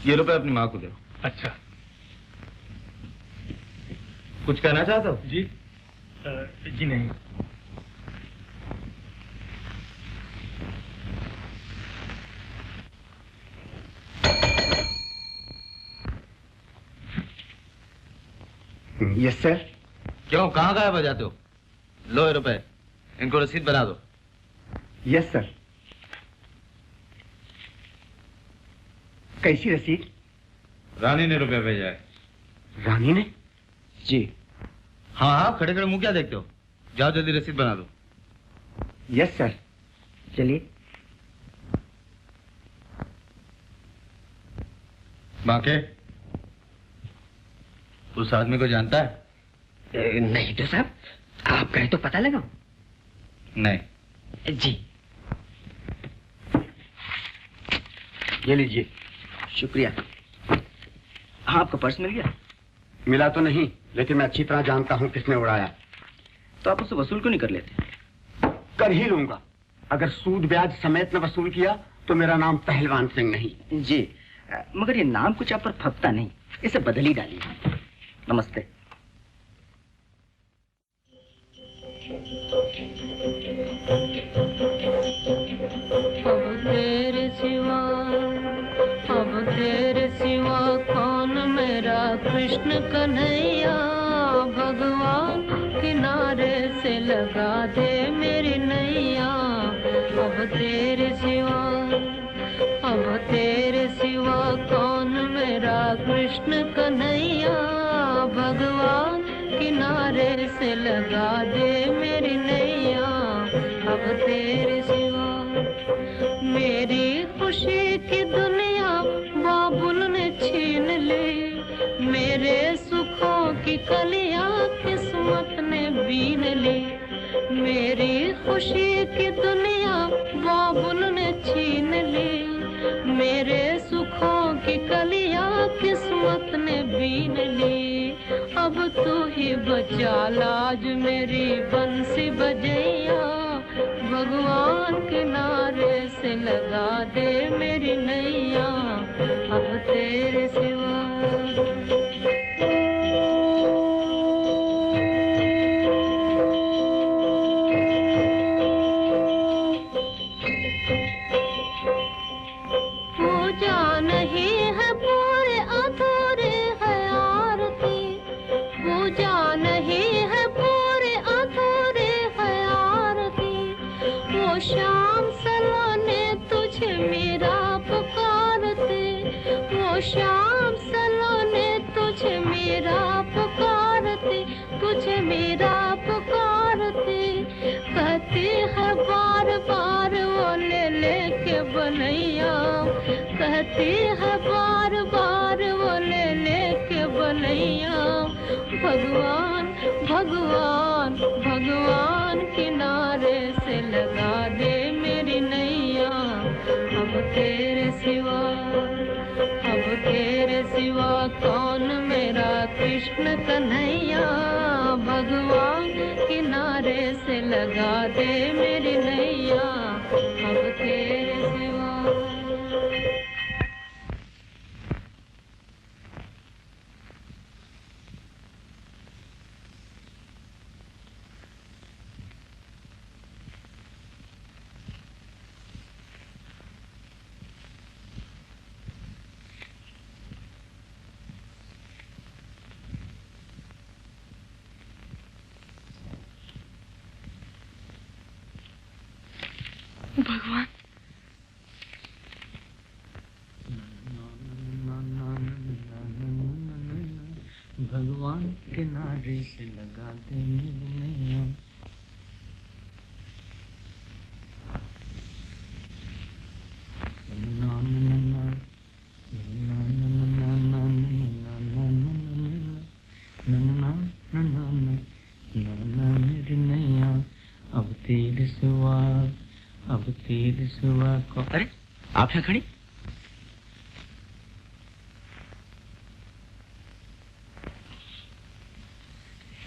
ये रुपए अपनी माँ को दे। अच्छा। कुछ कहना चाहते हो? जी जी नहीं। Yes sir. क्यों, कहाँ गायब हो जाते हो? लो ये रुपए, इनको रसीद बना दो। Yes sir. कैसी रसीद? रानी ने रुपया भेजा है। रानी ने? जी। हाँ हाँ, खड़े खड़े मुंह क्या देखते हो? जाओ जल्दी रसीद बना दो। Yes sir. चलिए। बांके, उस आदमी को जानता है? नहीं तो साहब, आप कहें तो पता लगाओ। नहीं। जी। ये लीजिए। शुक्रिया। हाँ, आपका पर्स मिल गया? मिला तो नहीं, लेकिन मैं अच्छी तरह जानता हूँ किसने उड़ाया। तो आप उससे वसूल क्यों नहीं कर लेते? कर ही लूंगा। अगर सूद ब्याज समेत न वसूल किया तो मेरा नाम पहलवान सिंह नहीं। जी, मगर ये नाम कुछ आप पर फपता नहीं, इसे बदल ही डालिए। नमस्ते। तेरे सिवा कौन मेरा कृष्ण कन्हैया, भगवान किनारे से लगा दे मेरी नैया। अब तेरे सिवा कौन मेरा कृष्ण कन्हैया, भगवान किनारे से लगा दे मेरी नैया। अब तेरे सिवा मेरी खुशी की दुनिया बाबुल ने छीन ली, मेरे सुखों की कलियां किस्मत ने बीन ली। मेरी खुशी की दुनिया बाबुल ने छीन ली, मेरे सुखों की कलियां किस्मत ने बीन ली। अब तू ही बचा लाज मेरी बंसी बजैया, भगवान किनारे से लगा दे मेरी नैया। अब तेरे सिवा पूजा नहीं है पूरे अधूरे है आरती, पूजा नहीं है पूरे अधूरे है आरती। वो शाम सलोने तुझे मेरा पुकारते, वो शाम मेरा पुकारते, तुझे मेरा पुकारते, कहती है बार बार वो ले लेके बनैया, कहती है बार बार वो ले लेके बनैया। भगवान भगवान भगवान किनारे से लगा दे मेरी नैया, अब तेरे सिवा, अब तेरे सिवा कौन मेरा कृष्ण कन्हैया। भगवान किनारे से लगा दे मेरी नैया, अब तेरे सिवा। भगवान भगवान किनारे से लगा दे मेरी नैया। मेरी नैया अब तेरे सिवा, अब तेरे सिवा को। अरे आप यहाँ खड़ी?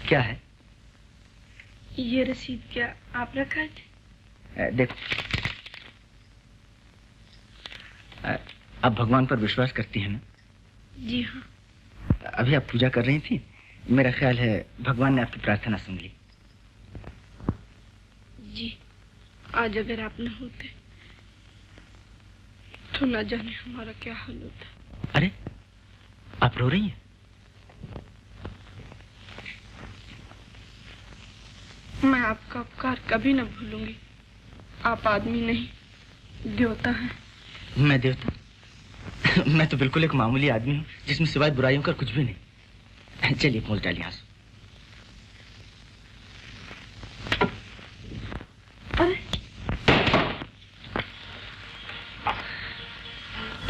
क्या है? ये रसीद क्या आप रखा है? देखो, आप भगवान पर विश्वास करती हैं ना? जी हाँ। अभी आप पूजा कर रही थी, मेरा ख्याल है भगवान ने आपकी प्रार्थना सुन ली। जी, आज अगर आप न होते तो न जाने हमारा क्या हाल होता। अरे आप रो रही हैं? मैं आपका उपकार कभी न भूलूंगी। आप आदमी नहीं, देवता हैं। मैं देवता? मैं तो बिल्कुल एक मामूली आदमी हूँ जिसमें सिवाय बुराइयों का कुछ भी नहीं। चलिए मोल डालिए आंसू। अरे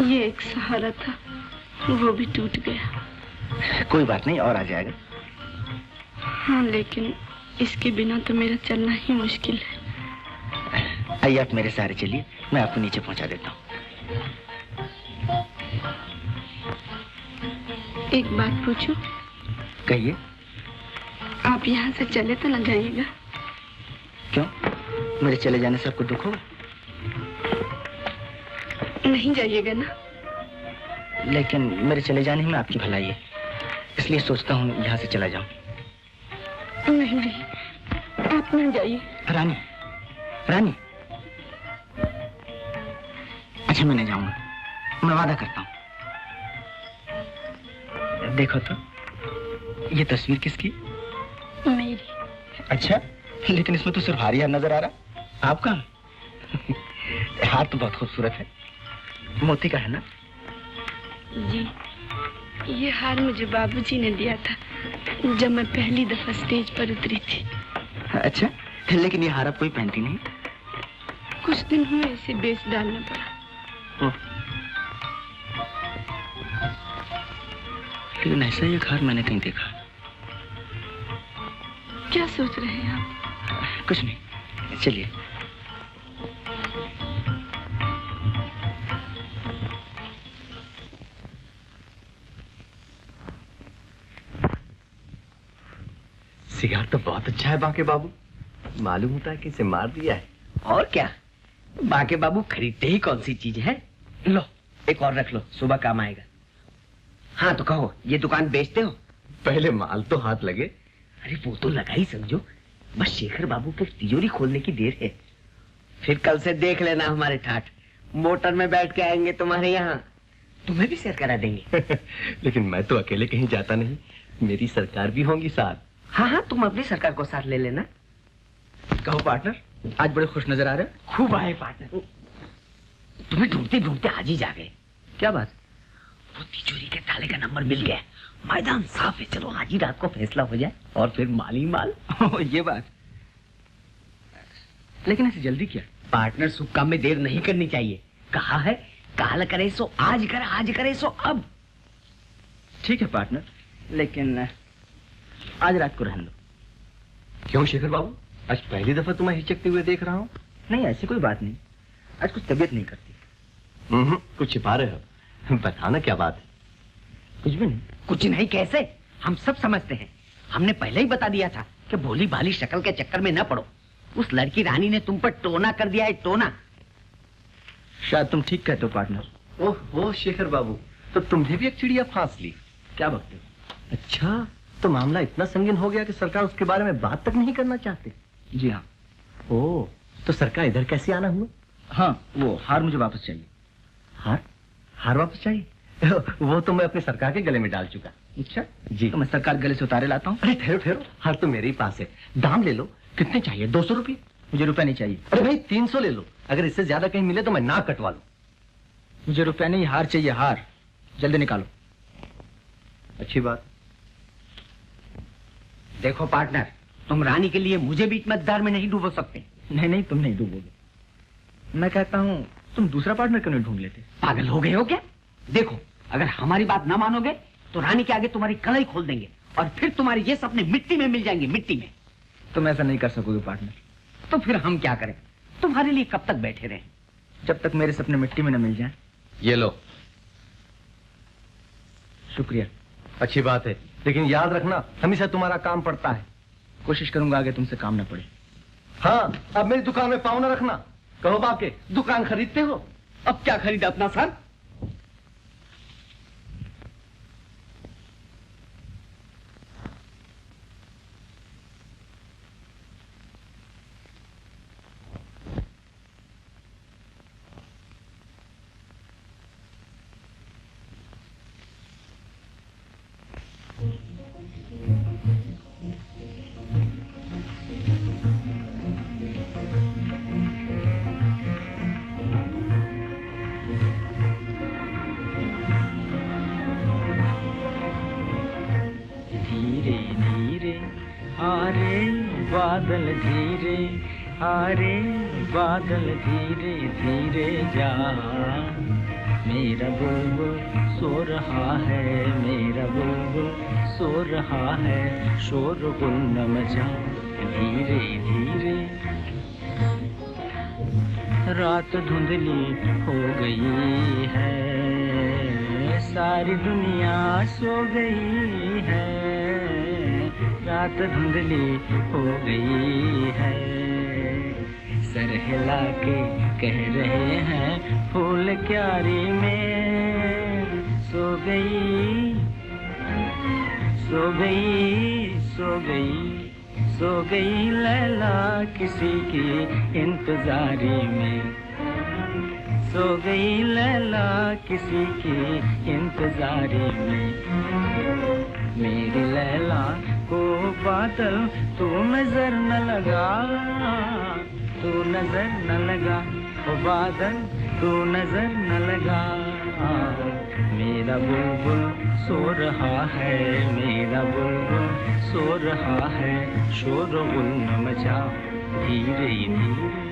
ये एक सहारा था, वो भी टूट गया। कोई बात नहीं, और आ जाएगा। हाँ, लेकिन इसके बिना तो मेरा चलना ही मुश्किल है। आइए आप मेरे सहारे चलिए, मैं आपको नीचे पहुंचा देता हूँ। एक बात पूछूं? कहिए। आप यहाँ से चले तो न जाइएगा? क्यों? मेरे चले जाने से आपको दुख होगा? नहीं जाइएगा ना? लेकिन मेरे चले जाने में आपकी भलाई है, इसलिए सोचता हूँ यहाँ से चला जाऊं। नहीं नहीं, आप नहीं जाइए। रानी, रानी। अच्छा मैं नहीं जाऊंगा, मैं वादा करता हूँ। देखो तो, ये तस्वीर किसकी? मेरी। अच्छा, लेकिन इसमें तो सिर्फ हार ही हार नजर आ रहा। आपका? हार तो बहुत खूबसूरत है, मोती का है ना? जी, ये हार मुझे बाबूजी ने दिया था जब मैं पहली दफा स्टेज पर उतरी थी। अच्छा, लेकिन ये हार आप कोई पहनती नहीं? कुछ दिन हुए इसे बेच डालना पड़ा। लेकिन ऐसा एक हार मैंने कहीं देखा। क्या सोच रहे हैं आप? कुछ नहीं, चलिए। सिगार तो बहुत अच्छा है बाके बाबू, मालूम होता है कि इसे मार दिया है। और क्या, बाके बाबू खरीदते ही कौन सी चीज है। लो एक और रख लो, सुबह काम आएगा। हाँ तो कहो, ये दुकान बेचते हो? पहले माल तो हाथ लगे। अरे वो तो लगा ही समझो, बस शेखर बाबू के तिजोरी खोलने की देर है। फिर कल से देख लेना हमारे ठाठ, मोटर में बैठ के आएंगे तुम्हारे यहाँ, तुम्हें भी सैर करा देंगे। लेकिन मैं तो अकेले कहीं जाता नहीं, मेरी सरकार भी होंगी साथ। हाँ हाँ, तुम अपनी सरकार को साथ ले लेना। कहो पार्टनर, आज बड़े खुश नजर आ रहे हो। खूब आए पार्टनर, तुम्हें ढूंढते ढूंढते आज ही जा गए। क्या बात? वो तिजोरी के ताले का नंबर मिल गया, मैदान साफ है, चलो आज ही रात को फैसला हो जाए और फिर माल ही माल। ये बात, लेकिन ऐसी जल्दी क्या? पार्टनर, शुभ काम में देर नहीं करनी चाहिए। कहा है काल करे सो आज करे, आज करे सो अब। ठीक है पार्टनर, लेकिन आज रात को रहने दो। क्यों शेखर बाबू, आज पहली दफा तुम्हें हिचकते हुए देख रहा हूँ। नहीं, ऐसी कोई बात नहीं, आज कुछ तबीयत नहीं करती। कुछ छिपा रहे हो, बताना क्या बात है? कुछ भी नहीं। कुछ नहीं कैसे? हम सब समझते हैं। हमने पहले ही बता दिया था कि भोली भाली शक्ल के चक्कर में न पड़ो। उस लड़की रानी ने तुम पर टोना कर दिया है, टोना। शायद तुम ठीक कहते हो पार्टनर। ओह शेखर बाबू, तो तुमने भी एक चिड़िया फांस ली। क्या बकते हो? अच्छा, तो मामला इतना संगीन हो गया कि सरकार उसके बारे में बात तक नहीं करना चाहते? जी हाँ। ओह, तो सरकार इधर कैसे आना हुआ? हाँ, वो हार मुझे वापस चाहिए। हार वापस चाहिए? वो तो मैं अपने सरकार के गले में डाल चुका। अच्छा जी, तो मैं सरकार गले से उतारे लाता हूँ। अरे ठहरो, हार तो मेरे ही पास है। दाम ले लो। कितने चाहिए? 200 रुपये? मुझे रुपया नहीं चाहिए। अरे भाई 300 ले लो, अगर इससे ज्यादा कहीं मिले तो मैं नाक कटवा लूं। मुझे रुपया नहीं, हार चाहिए, हार। जल्दी निकालो। अच्छी बात। देखो पार्टनर, तुम रानी के लिए मुझे भी मतदार में नहीं डूबो सकते। नहीं, तुम नहीं डूबोगे। मैं कहता हूँ तुम दूसरा पार्टनर क्यों नहीं ढूंढ लेते? पागल हो गए हो क्या? देखो, अगर हमारी बात ना मानोगे तो रानी के आगे तुम्हारी कलाई खोल देंगे और फिर तुम्हारे ये सपने मिट्टी में मिल जाएंगे, मिट्टी में। तुम ऐसा नहीं कर सकोगे पार्टनर। तो फिर हम क्या करें? तुम्हारे लिए कब तक बैठे रहें? जब तक मेरे सपने मिट्टी में न मिल जाएं। ये लो। शुक्रिया। अच्छी बात है, लेकिन याद रखना हमेशा तुम्हारा काम पड़ता है। कोशिश करूंगा आगे तुमसे काम न पड़े। हाँ, अब मेरी दुकान में पाँव न रखना। कहो बाप के दुकान खरीदते हो? अब क्या खरीदा अपना सर? बादल धीरे धीरे जा, मेरा बुलबुल सो रहा है, मेरा बुलबुल सो रहा है, शोरगुल न मचा धीरे धीरे। रात धुंधली हो गई है, सारी दुनिया सो गई है, रात धुंधली हो गई है। सर हिला के कह रहे हैं फूल क्यारी में सो गई, सो गई, सो गई, सो गई लैला किसी की इंतजारी में, सो गई लैला किसी की इंतजारी में। मेरी लैला को बादल तू नजर न लगा, तू नजर न लगा, ओ बादल तू नजर न लगा। मेरा बुलबुल सो रहा है, मेरा बुलबुल सो रहा है, शोरगुल न मचा धीरे धीरे।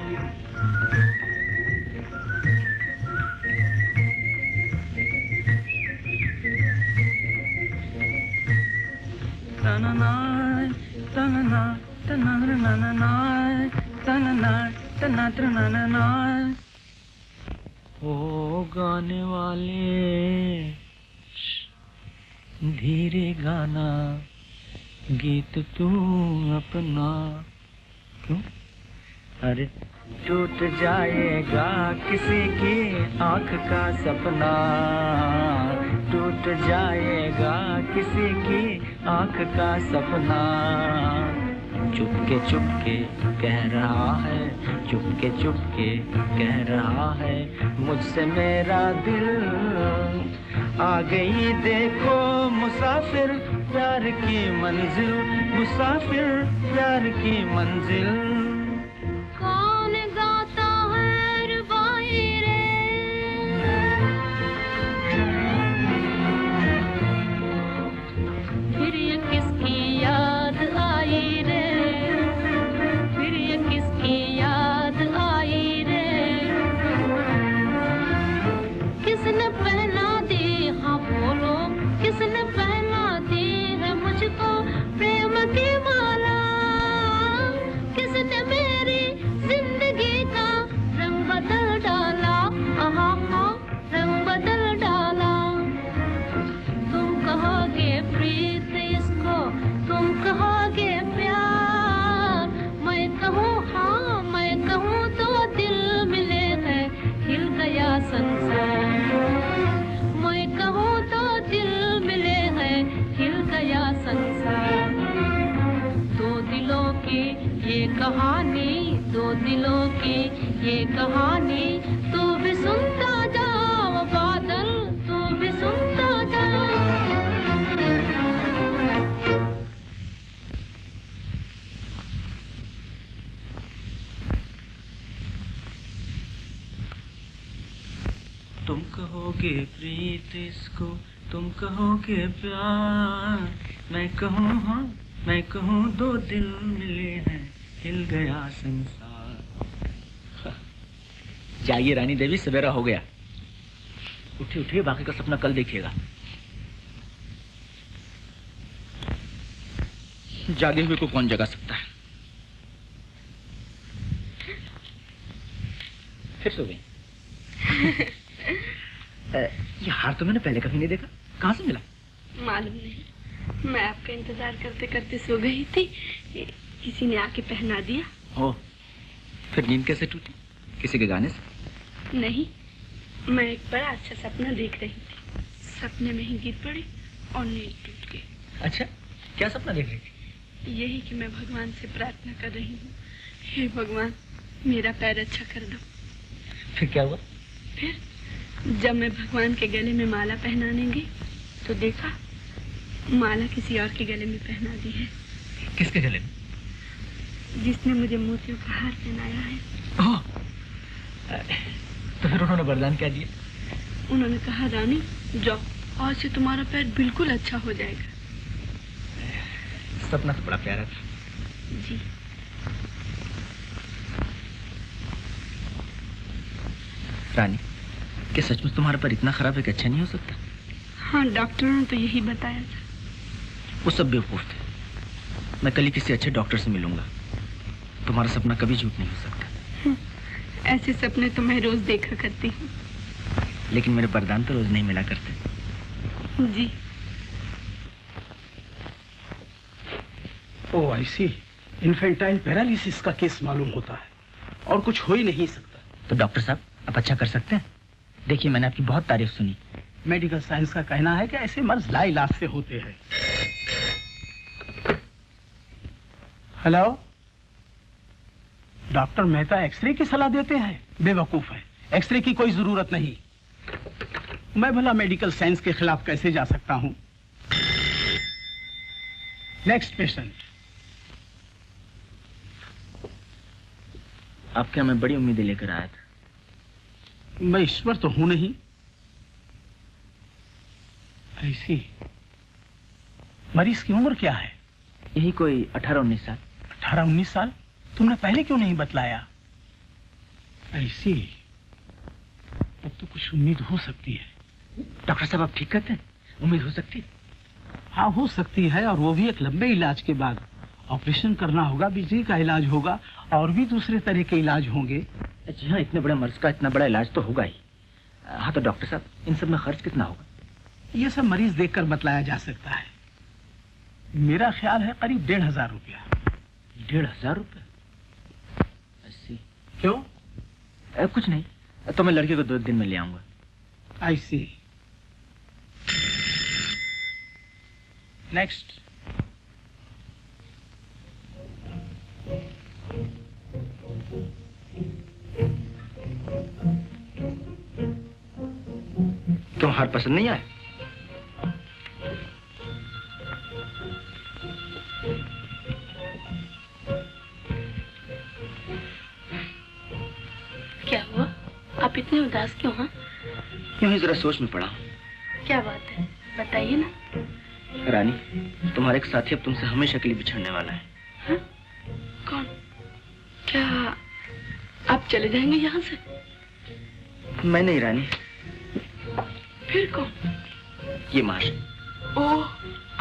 ओ गाने वाले धीरे गाना, गीत तू अपना। क्यों? अरे टूट जाएगा किसी की आंख का सपना, टूट जाएगा किसी की आंख का सपना। चुपके चुपके कह रहा है, चुपके चुपके कह रहा है, मुझसे मेरा दिल। आ गई देखो मुसाफिर प्यार की मंजिल, मुसाफिर प्यार की मंजिल। कौन गाता है रुबाई रे, फिर ये किसकी याद आई रे, फिर ये किसकी याद आई रे। किसने पहना दी, हाँ बोलो, किसने पहना दी है मुझको प्रेम की माला। किसने मेरी जिंदगी का रंग बदल डाला, आहा हा रंग बदल डाला। तुम कहोगे प्रीत इसको, तुम कहोगे प्यार, मैं कहूँ हाँ मैं कहूँ तो दिल मिले हैं हिल गया संसार। मैं कहूँ तो दिल मिले हैं हिल गया संसार। दो दिलों की ये कहानी, दो दिलों की ये कहानी, तू भी सुनता जाओ बादल, तू भी सुनता जाओ। तुम कहोगे प्रीत इसको, तुम कहोगे प्यार, मैं कहूँ हाँ मैं कहूँ दो दिल मिले हैं हिल गया संसार। जाइए रानी देवी, सवेरा हो गया। उठिए उठिए, बाकी का सपना कल देखिएगा। जागे हुए को कौन जगा सकता है। फिर सो गई। ये हार तो मैंने पहले कभी नहीं देखा, कहाँ से मिला? मालूम नहीं, मैं आपका इंतजार करते करते सो गई थी, किसी ने आके पहना दिया। हो, फिर नींद कैसे टूटी? किसी के गाने से? नहीं, मैं एक बड़ा अच्छा सपना देख रही थी, सपने में ही गिर पड़ी और नींद टूट गई। अच्छा, क्या सपना देख रही थी? यही कि मैं भगवान से प्रार्थना कर रही हूँ, हे भगवान मेरा पैर अच्छा कर दो। फिर क्या हुआ? फिर जब मैं भगवान के गले में माला पहनाने गई तो देखा माला किसी और के गले में पहना दी है। किसके गले में? जिसने मुझे मोतियों का हार पहनाया है। ओह, तो फिर उन्होंने वरदान क्या दिया? उन्होंने कहा रानी जाओ, आज से तुम्हारा पैर बिल्कुल अच्छा हो जाएगा। सपना तो बड़ा प्यारा था। जी। रानी, क्या सचमुच तुम्हारा पैर इतना खराब है कि अच्छा नहीं हो सकता? हाँ, डॉक्टरों ने तो यही बताया था। वो सब बेवकूफ थे। मैं कल ही किसी अच्छे डॉक्टर से मिलूंगा। तुम्हारा सपना कभी झूठ नहीं हो सकता। ऐसे सपने तो मैं रोज देखा करती हूँ। लेकिन मेरे वरदान तो रोज नहीं मिला करते। जी। ओह ऐसी इन्फेंटाइल पैरालिसिस का केस मालूम होता है और कुछ हो ही नहीं सकता। तो डॉक्टर साहब, आप अच्छा कर सकते हैं। देखिए, मैंने आपकी बहुत तारीफ सुनी। मेडिकल साइंस का कहना है कि ऐसे मर्ज लाइलाज से होते हैं। हेलो, डॉक्टर मेहता एक्सरे की सलाह देते हैं? बेवकूफ है, एक्सरे की कोई जरूरत नहीं। मैं भला मेडिकल साइंस के खिलाफ कैसे जा सकता हूं? Next patient. आपके मैं बड़ी उम्मीदें लेकर आया था। मैं ईश्वर तो हूं नहीं। ऐसी मरीज की उम्र क्या है? यही कोई 18-19 साल। 18-19 साल? तुमने पहले क्यों नहीं बतलाया? ऐसी अब तो कुछ उम्मीद हो सकती है। डॉक्टर साहब, आप ठीक कहते हैं, उम्मीद हो सकती है? हाँ, हो सकती है, और वो भी एक लंबे इलाज के बाद। ऑपरेशन करना होगा, बिजली का इलाज होगा और भी दूसरे तरह के इलाज होंगे। जी हाँ, इतने बड़े मर्ज का इतना बड़ा इलाज तो होगा ही। हाँ, तो डॉक्टर साहब, इन सब में खर्च कितना होगा? ये सब मरीज देखकर बतलाया जा सकता है। मेरा ख्याल है करीब 1500 रुपया। 1500 रुपये? क्यों? कुछ नहीं, तो मैं लड़के को 2 दिन में ले आऊंगा। आई सी। नेक्स्ट। क्यों, हार पसंद नहीं आया? क्या हुआ? आप इतने उदास क्यों हैं? यूं ही जरा सोच में पड़ा। क्या बात है, बताइए ना। रानी, तुम्हारे एक साथी अब तुमसे हमेशा के लिए बिछड़ने वाला है। हा? कौन? क्या आप चले जाएंगे यहाँ से? मैं नहीं रानी। फिर कौन? ये माश। ओह,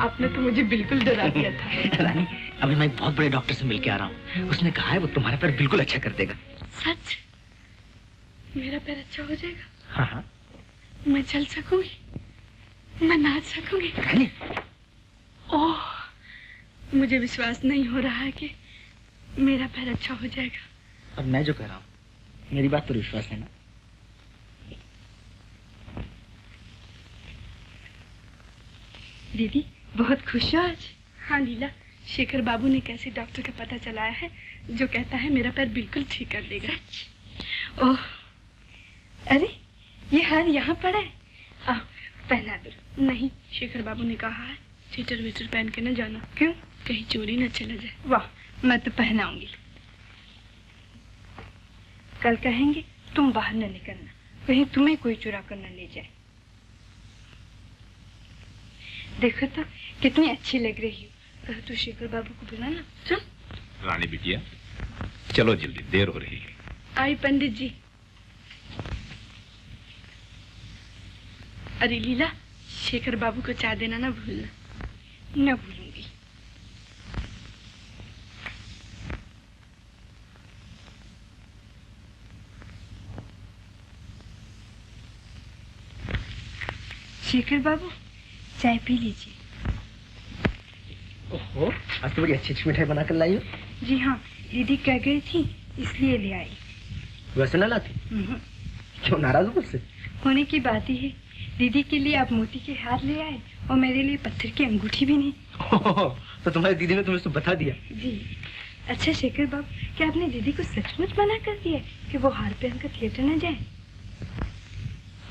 आपने तो मुझे बिल्कुल डरा दिया था। रानी, अभी मैं एक बहुत बड़े डॉक्टर से मिलके आ रहा हूँ। उसने कहा है वो तुम्हारा पैर बिल्कुल अच्छा कर देगा। सच? मेरा पैर अच्छा हो जाएगा? हाँ हाँ। मैं चल सकूंगी, मैं नाच सकूंगी। रानी। ओह, मुझे विश्वास नहीं हो रहा है कि मेरा पैर अच्छा हो जाएगा। अब मैं जो कह रहा हूँ, मेरी बात पर विश्वास है ना? दीदी, बहुत खुश हो आज? हाँ लीला, शेखर बाबू ने कैसे डॉक्टर का पता चलाया है जो कहता है मेरा पैर बिल्कुल ठीक कर देगा। ओह, अरे ये हार यहाँ पड़ा है, आओ पहना दो। नहीं, शेखर बाबू ने कहा है स्वेटर वेटर पहन के न जाना। क्यों? कहीं चोरी न चला जाए। वाह, मैं तो पहनाऊंगी। कल कहेंगे तुम बाहर न निकलना, कहीं तुम्हें कोई चुरा कर न ले जाए। देखो तो कितनी अच्छी लग रही हो। कहो तो शेखर बाबू को बुलाना। चल रानी बिटिया, चलो जल्दी, देर हो रही है। आई पंडित जी। अरे लीला, शेखर बाबू को चाय देना ना भूलना। न भूलूंगी। शेखर बाबू, चाय पी लीजिए। ओहो, आज तो बड़ी अच्छी अच्छी मिठाई बनाकर लाई हो। जी हाँ, दीदी कह गई थी इसलिए ले आई। वैसे ना लाती? क्यों, नाराज हो मुझसे? होने की बात ही है। दीदी के लिए आप मोती के हार ले आए और मेरे लिए पत्थर की अंगूठी भी नहीं। तो तुम्हारी दीदी ने तुम्हें सब बता दिया? जी। अच्छा शेखर बाबू, क्या आपने दीदी को सचमुच मना कर दिया कि वो हार पहनकर थिएटर न जाए?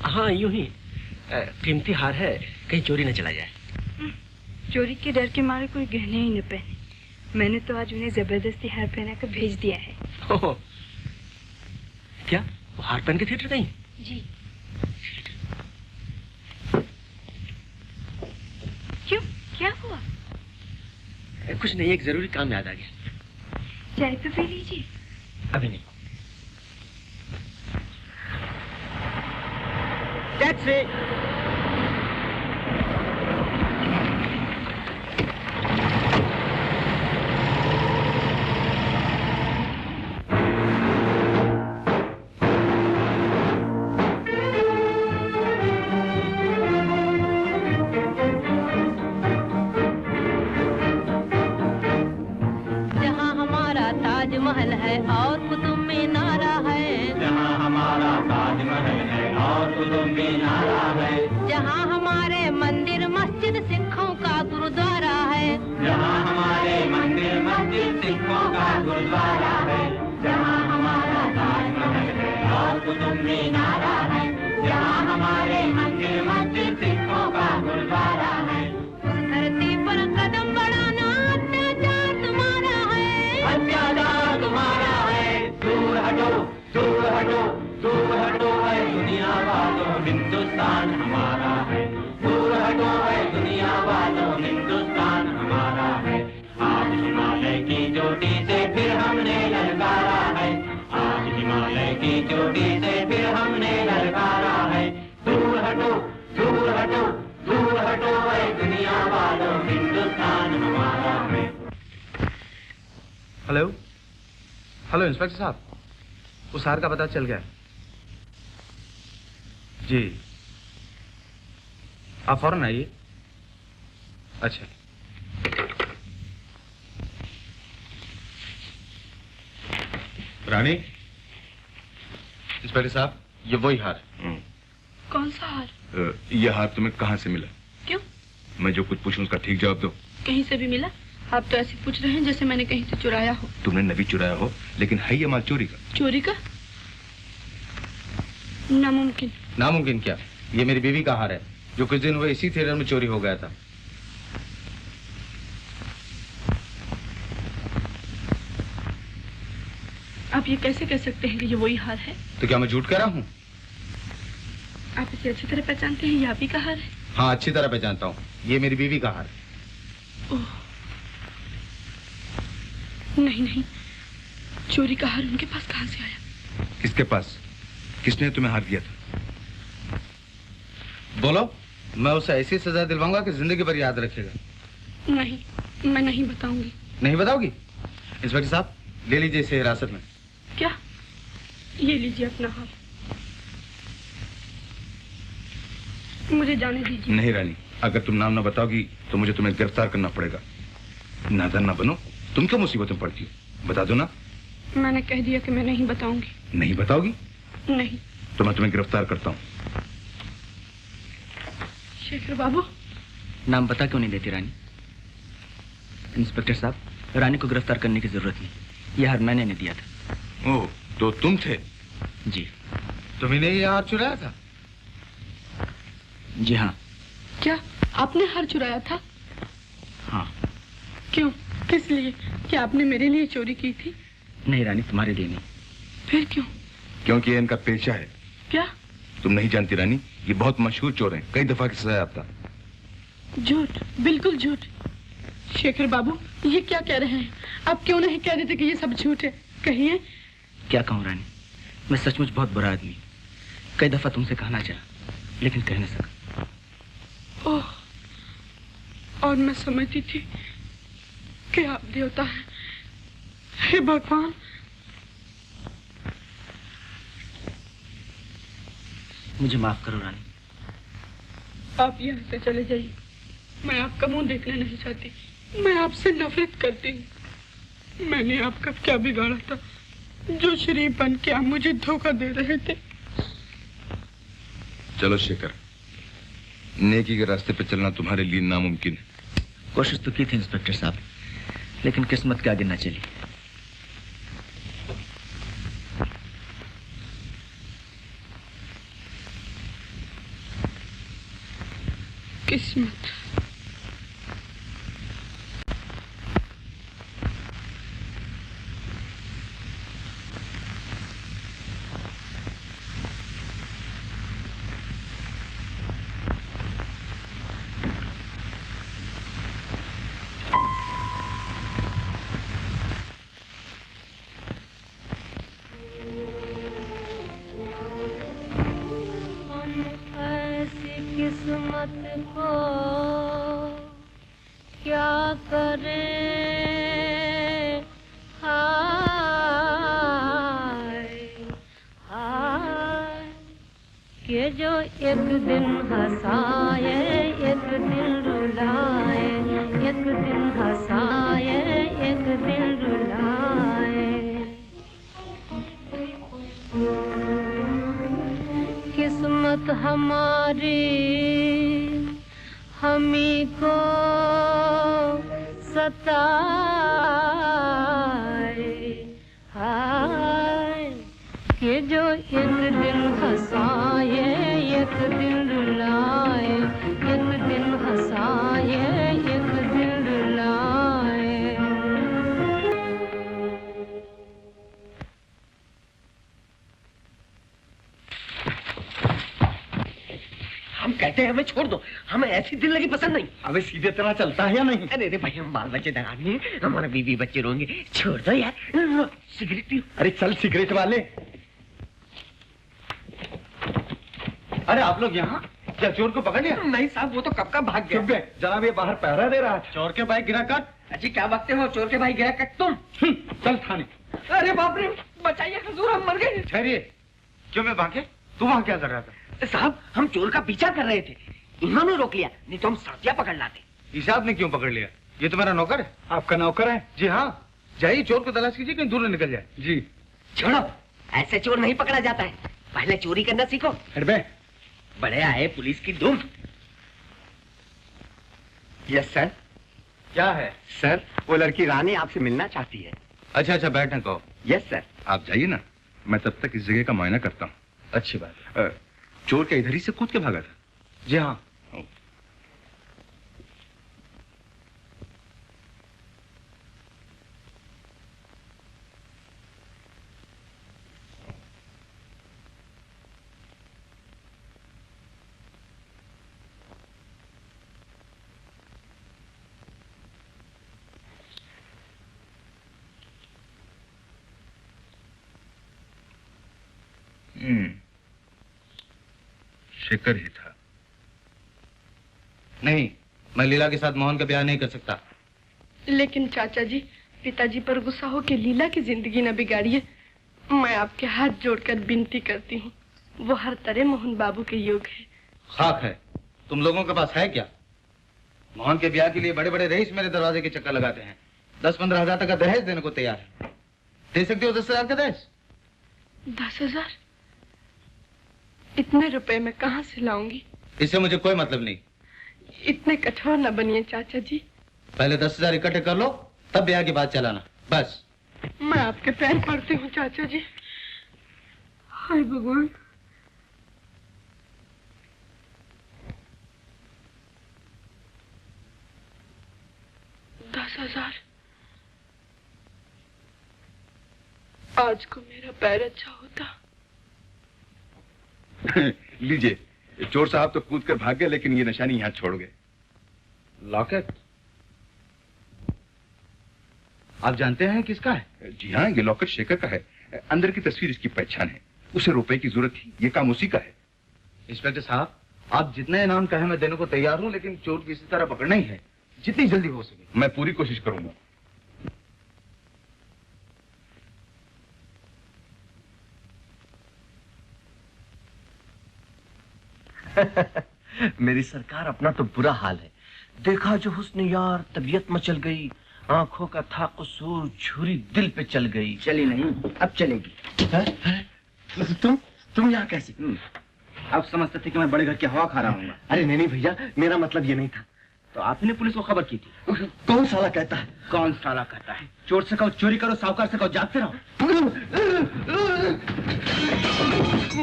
हाँ, यूं ही। कीमती हार है, कहीं चोरी न चला जाए। चोरी के डर के मारे कोई गहने ही न पहने। मैंने तो आज उन्हें जबरदस्ती हार पहना कर भेज दिया है। क्या वो हार पहन के थिएटर गई? जी। क्यों, क्या हुआ? कुछ नहीं, एक जरूरी काम याद आ गया। चाय तो पी लीजिए। अभी नहीं। टैक्सी। महल है और कुतुब मीनारा है, जहाँ हमारा ताजमहल है और कुतुब मीनारा है, जहाँ हमारे मंदिर मस्जिद सिखों का गुरुद्वारा है, जहाँ हमारे मंदिर मस्जिद सिखों का गुरुद्वारा है, जहाँ हमारा ताजमहल है और कुतुब मीनारा है, जहाँ हमारे मंदिर मस्जिद सिखों का गुरुद्वारा है। उस धरती पर कदम बढ़ाना अत्याचार तुम्हारा है, अत्याचार तुम्हारा है। दूर हटो, दूर हटो, दूर हटो है दुनिया वालों, हिंदुस्तान हमारा है। दूर हटो है दुनिया वालों, हिंदुस्तान हमारा है। आज हिमालय की चोटी से फिर हमने ललकारा है, आज हिमालय की चोटी से फिर हमने ललकारा है। दूर हटो, दूर हटो, दूर हटो है दुनिया वालों, हिंदुस्तान हमारा है। हेलो हेलो इंस्पेक्टर साहब, उस हार का पता चल गया? जी, आप फौरन आइए। अच्छा, रानी। इंस्पेक्टर साहब, ये वही हार। कौन सा हार? ये हार तुम्हें कहाँ से मिला? क्यों? मैं जो कुछ पूछूं उसका ठीक जवाब दो। कहीं से भी मिला? आप तो ऐसे पूछ रहे हैं जैसे मैंने कहीं से चुराया हो। तुमने नबी चुराया हो, लेकिन है ये माल चोरी का। चोरी का? नामुमकिन। नामुमकिन क्या? ये मेरी बीवी का हार है जो कुछ दिन हुए इसी थिएटर में चोरी हो गया था। आप ये कैसे कह सकते हैं कि ये वही हार है? तो क्या मैं झूठ कह रहा हूँ? आप इसे अच्छी तरह पहचानते हैं, ये आप ही का हार है? हाँ, अच्छी तरह पहचानता हूँ। ये मेरी बीवी का हार है। ओह, नहीं नहीं, चोरी का हार उनके पास कहाँ से आया? किसके पास? किसने तुम्हें हार दिया था? बोलो, मैं उसे ऐसी सजा दिलवाऊंगा कि जिंदगी भर याद रखेगा। नहीं, मैं नहीं बताऊंगी। नहीं बताओगी? इंस्पेक्टर साहब, ले लीजिए इसे हिरासत में। क्या? ये लीजिए अपना हार, मुझे जाने दीजिए। नहीं रानी, अगर तुम नाम ना बताओगी तो मुझे तुम्हें गिरफ्तार करना पड़ेगा। नादान ना बनो, तुम क्यों मुसीबत में पड़ती हो? बता दो ना। मैंने कह दिया कि मैं नहीं बताऊंगी। नहीं बताओगी? नहीं। तो मैं तुम्हें गिरफ्तार करता हूँ। शेखर बाबू। नाम बता क्यों नहीं देती रानी? इंस्पेक्टर साहब, रानी को गिरफ्तार करने की जरूरत नहीं, यह हार मैंने नहीं दिया था। ओह, तो तुम थे? जी। तुम्हें ये हार चुराया था? जी हाँ। क्या आपने हार चुराया था? हाँ। क्यों? किस लिए? क्या आपने मेरे लिए चोरी की थी? नहीं रानी, तुम्हारे लिए नहीं। फिर क्यों? क्योंकि ये इनका पेशा है। क्या? तुम नहीं जानती रानी, ये बहुत मशहूर चोर हैं, कई दफा की सजा याफ्ता। झूठ, बिल्कुल झूठ। शेखर बाबू, ये क्या कह रहे हैं? आप क्यों नहीं कह देते कि ये सब झूठ है? कहिए। क्या कहूँ रानी, मैं सचमुच बहुत बुरा आदमी, कई दफा तुमसे कहना चाहा लेकिन कह नहीं सका। ओह, और मैं समझती थी कि आप देवता हैं। हे भगवान। मुझे माफ करो रानी। आप यहाँ से चले जाइए, मैं आपका मुंह देखना नहीं चाहती। मैं आपसे नफरत करती हूँ। मैंने आपका क्या बिगाड़ा था जो शरीफ बन के आप मुझे धोखा दे रहे थे? चलो शेखर, नेकी के रास्ते पे चलना तुम्हारे लिए नामुमकिन है। कोशिश तो की थी इंस्पेक्टर साहब, लेकिन किस्मत के आगे न चली। किस्मत। किस्मत को क्या करें, हाय हाय, कि जो एक दिन हंसाए एक दिन रुलाए, एक दिन हंसाए एक दिन रुलाए। किस्मत हमारी हमी को सताए, हाय, कि जो एक दिन हंसाए एक दिन रुलाए, एक दिन हंसाए एक दिन रुलाए। हम कहते हैं हमें छोड़ दो, हमें ऐसी दिल लगी पसंद नहीं। अबे सीधे तरह चलता है या नहीं? अरे भाई, हम बाल बच्चे आदमी हैं, हमारा बीवी बच्चे रोंगे, छोड़ दो यार। सिगरेट पियो। अरे चल सिगरेट वाले। अरे आप लोग यहाँ? क्या चोर को पकड़ लिया? नहीं साहब, वो तो कब का भाग गया। चुप बे, जनाब ये बाहर पहरा दे रहा है। चोर के भाई गिरा काट। अच्छी क्या बकते हो, चोर के भाई गिरा कट तुम। चल थाने। अरे बाप रे, बचाइए हुजूर, हम मर गए। ठहरिए, क्यों मैं भागे? तू वहाँ क्या कर रहा था? साहब, हम चोर का पीछा कर रहे थे, इन्होंने रोक लिया, नहीं तो हम साथिया पकड़ लाते। ईसाब ने क्यों पकड़ लिया? ये तो मेरा नौकर है। आपका नौकर है? जी हाँ। जाइए चोर को तलाश कीजिए, कहीं दूर न निकल जाए। जी। छोड़ो, ऐसे चोर नहीं पकड़ा जाता है, पहले चोरी करना सीखो। अरे बड़े आए पुलिस की धूम। Yes sir. क्या है? सर, वो लड़की रानी आपसे मिलना चाहती है। अच्छा अच्छा, बैठना कहो। Yes sir. आप जाइए ना, मैं तब तक इस जगह का मुआयना करता हूँ। अच्छी बात। चोर क्या इधर ही से कूद के भागा था? जी हाँ। शेखर ही था। नहीं, मैं लीला के साथ मोहन का ब्याह नहीं कर सकता। लेकिन चाचा जी, पिताजी पर गुस्सा हो के लीला की जिंदगी न बिगाड़िए। मैं आपके हाथ जोड़कर विनती करती हूँ, वो हर तरह मोहन बाबू के योग्य है। खाक है, तुम लोगों के पास है क्या? मोहन के ब्याह के लिए बड़े बड़े रईस मेरे दरवाजे के चक्कर लगाते हैं। 10-15 हजार तक का दहेज देने को तैयार है। दे सकते हो 10 हजार का दहेज? 10,000? इतने रुपए मैं कहाँ से लाऊंगी? इससे मुझे कोई मतलब नहीं। इतने कठोर न बनिए चाचा जी। पहले 10 हजार इकट्ठे कर लो, तब ब्याह की बात चलाना, बस। मैं आपके पैर पड़ती हूँ चाचा जी। हाय भगवान। $10,000। आज को मेरा पैर अच्छा होता। लीजिए, चोर साहब तो कूद कर भाग गए, लेकिन ये निशानी यहाँ छोड़ गए। लॉकेट? आप जानते हैं किसका है? जी हाँ, ये लॉकेट शेखर का है। अंदर की तस्वीर इसकी पहचान है। उसे रुपए की जरूरत थी, ये काम उसी का है। इंस्पेक्टर साहब, आप जितने इनाम कहे मैं देने को तैयार हूँ, लेकिन चोर को इसी तरह पकड़ना ही है, जितनी जल्दी हो सके। मैं पूरी कोशिश करूंगा। मेरी सरकार, अपना तो बुरा हाल है। देखा जो हुस्न यार, तबीयत मचल गई, आंखों का था कसूर, छुरी दिल पे चल गई। चली नहीं, अब चलेगी। तुम यहाँ कैसे? आप समझते थे कि मैं बड़े घर की हवा खा रहा हूँ? अरे नहीं भैया, मेरा मतलब ये नहीं था। तो आपने पुलिस को खबर की थी? कौन साला कहता है? कौन साला कहता है? चोर से कहो चोरी करो, साहूकार से कहो जागते रहो।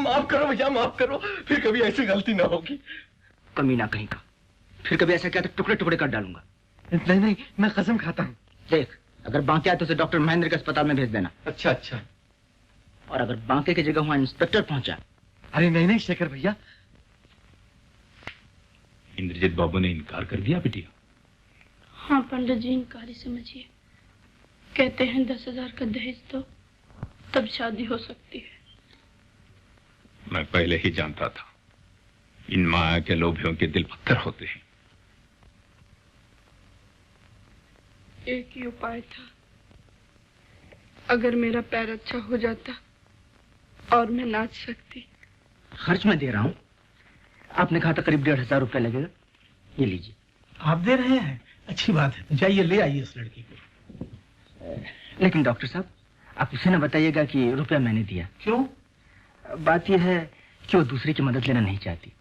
माफ करो भैया, माफ करो, फिर कभी ऐसी गलती ना होगी। कमीना कहीं का, फिर कभी ऐसा किया तो टुकड़े टुकड़े कर डालूंगा। नहीं नहीं, मैं कसम खाता हूँ। देख, अगर बांके आए तो उसे डॉक्टर महेंद्र के अस्पताल में भेज देना। अच्छा अच्छा। और अगर बांके की जगह वहां इंस्पेक्टर पहुंचा। अरे नहीं नहीं शेखर भैया। इंद्रजीत बाबू ने इनकार कर दिया बिटिया? हाँ पंडित जी, इनकार ही समझिए। कहते हैं 10,000 का दहेज तो तब शादी हो सकती है। मैं पहले ही जानता था, इन माया के लोभियों के दिल पत्थर होते हैं। एक ही उपाय था, अगर मेरा पैर अच्छा हो जाता और मैं नाच सकती। खर्च मैं दे रहा हूँ, आपने कहा था करीब 1,500 रुपए लगेगा, ये लीजिए। आप दे रहे हैं? अच्छी बात है, तो जाइए ले आइए इस लड़की को। लेकिन डॉक्टर साहब, आप उसे न बताइएगा कि रुपया मैंने दिया। क्यों? बात यह है कि वो दूसरे की मदद लेना नहीं चाहती।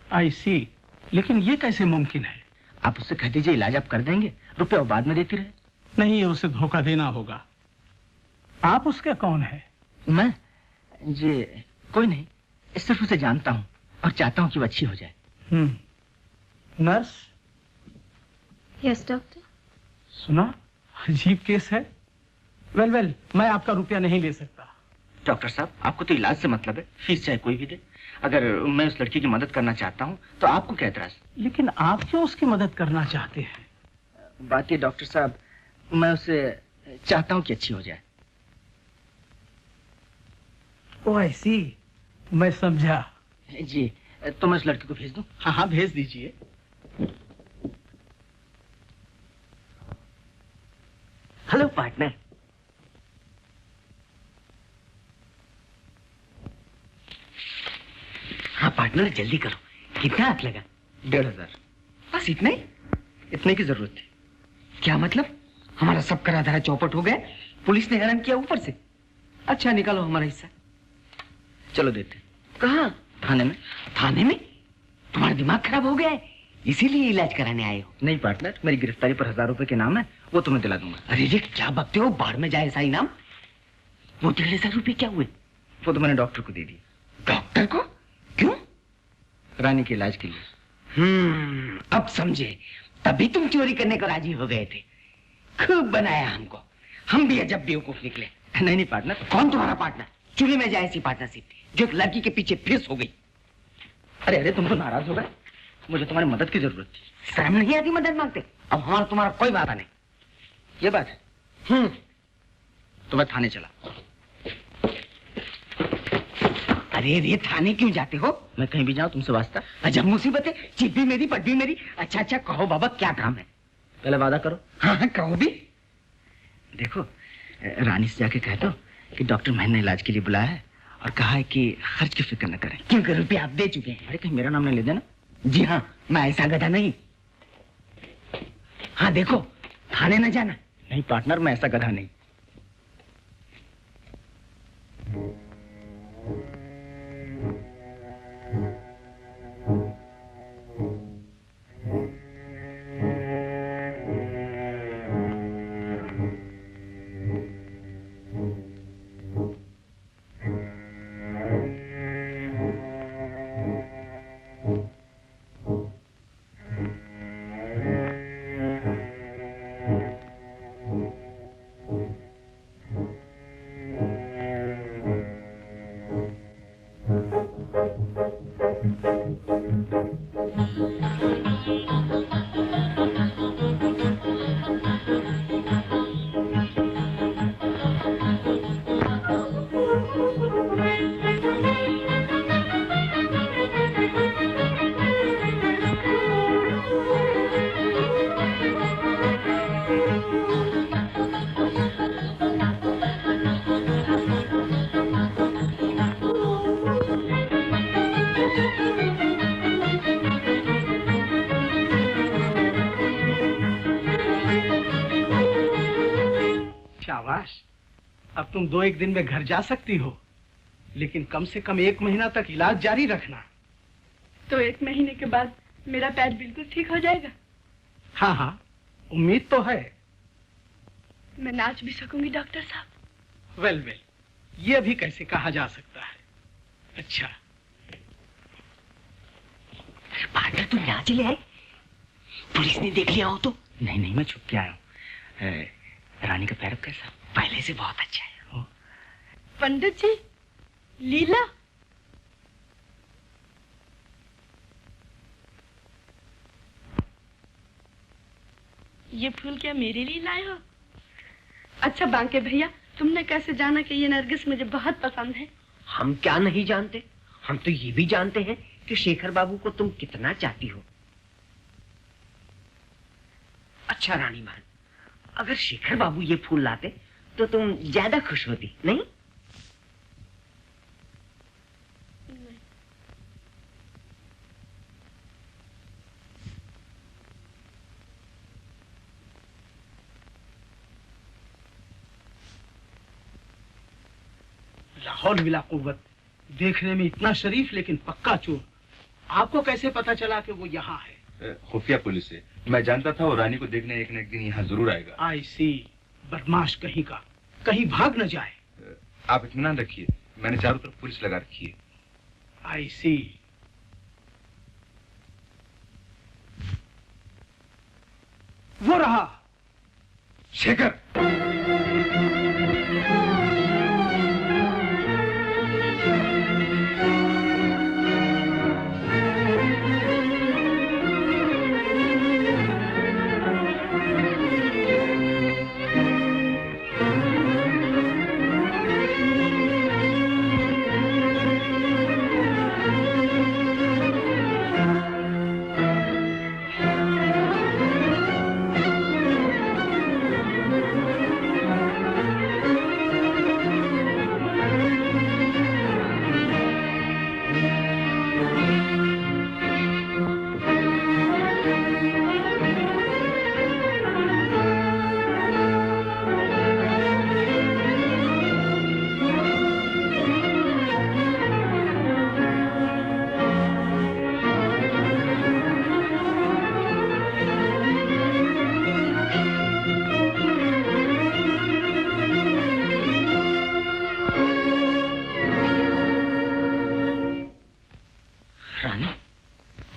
आई सी, लेकिन ये कैसे मुमकिन है? आप उससे कह दीजिए इलाज आप कर देंगे, रुपया बाद में देती रहे। नहीं, उसे धोखा देना होगा। आप उसका कौन है? मैं जी कोई नहीं, सिर्फ उसे जानता हूँ और चाहता हूँ कि वो अच्छी हो जाए। नर्स? Yes doctor. सुना, अजीब केस है। वेल, मैं आपका रुपया नहीं ले सकता। डॉक्टर साहब, आपको तो इलाज से मतलब है, फीस चाहे कोई भी दे। अगर मैं उस लड़की की मदद करना चाहता हूँ तो आपको क्या एतराज? लेकिन आप क्यों उसकी मदद करना चाहते हैं? बात ये डॉक्टर साहब, मैं उसे चाहता हूँ कि अच्छी हो जाए। ओ ऐसी, मैं समझा। जी, तो मैं उस लड़की को भेज दूं? हाँ हाँ, भेज दीजिए। Hello partner. हाँ पार्टनर, जल्दी करो। कितना हाथ लगा? 1,500। बस इतने? इतने की जरूरत थी। क्या मतलब? हमारा सब करा धरा चौपट हो गया, पुलिस ने हैरान किया ऊपर से। अच्छा, निकालो हमारा हिस्सा। चलो देते। कहाँ? थाने में। थाने में? तुम्हारा दिमाग खराब हो गया है, इसीलिए इलाज कराने आए हो? नहीं पार्टनर, मेरी गिरफ्तारी पर 1,000 रुपए के नाम है, वो तुम्हें दिला दूंगा। अरे रे, क्या बकते हो, बाढ़ में जाए ऐसा इनाम। वो 1,500 रुपए क्या हुए? वो तो मैंने डॉक्टर को दे दिए। डॉक्टर को? क्यों? रानी के इलाज के लिए। अब समझे, तभी तुम चोरी करने को राजी हो गए थे। खूब बनाया हमको, हम भी अजब बेवकूफ निकले। नहीं पार्टनर। कौन तुम्हारा पार्टनर? चूल्हे में जाए ऐसी पार्टनरशिप जो एक लड़की के पीछे फिस हो गई। अरे तुम तो नाराज हो गए, मुझे तुम्हारी मदद की जरूरत थी। शर्म नहीं आती मदद मांगते? अब हमारा तुम्हारा कोई वादा नहीं। ये बात है। तो मैं थाने चला। अरे रे, थाने क्यों जाते हो? मैं कहीं भी जाऊं तुमसे वास्ता? अजब मुसीबत है, चिप भी मेरी पट भी मेरी। अच्छा अच्छा कहो बाबा, क्या काम है? पहले वादा करो। हाँ हाँ कहो भी। देखो, रानी से जाके कह दो कि डॉक्टर महीने इलाज के लिए बुलाया है और कहा है कि खर्च की फिक्र न करें। क्यों कर रुपये आप दे चुके हैं? अरे कहीं मेरा नाम नहीं ले देना। जी हाँ, मैं ऐसा गधा नहीं। हाँ देखो, थाने न जाना। नहीं पार्टनर, मैं ऐसा गधा नहीं। अब तुम 2-1 दिन में घर जा सकती हो, लेकिन कम से कम 1 महीना तक इलाज जारी रखना। तो 1 महीने के बाद मेरा पैर बिल्कुल ठीक हो जाएगा? हाँ हाँ, उम्मीद तो है। मैं नाच भी सकूंगी डॉक्टर साहब? वेल वेल, ये भी कैसे कहा जा सकता है। अच्छा पार्टनर, तुम यहाँ चले आए? पुलिस ने देख लिया हो तो? नहीं नहीं, मैं छुप के आया हूँ। रानी का पैर कैसा? पहले से बहुत अच्छा है। पंडित जी, लीला? ये फूल क्या मेरे लिए लाए हो? अच्छा बांके भैया, तुमने कैसे जाना कि ये नरगिस मुझे बहुत पसंद है? हम क्या नहीं जानते, हम तो ये भी जानते हैं कि शेखर बाबू को तुम कितना चाहती हो। अच्छा रानी मान, अगर शेखर बाबू ये फूल लाते तो तुम ज्यादा खुश होती, नहीं? लाहौल मिला कुव्वत, देखने में इतना शरीफ लेकिन पक्का चोर। आपको कैसे पता चला कि वो यहाँ है? खुफिया पुलिस है, मैं जानता था वो रानी को देखने एक न एक दिन यहाँ जरूर आएगा। आई सी, बदमाश कहीं का, कहीं भाग न जाए। आप इत्मीनान रखिए, मैंने चारों तरफ पुलिस लगा रखी है। आई सी। वो रहा शेखर।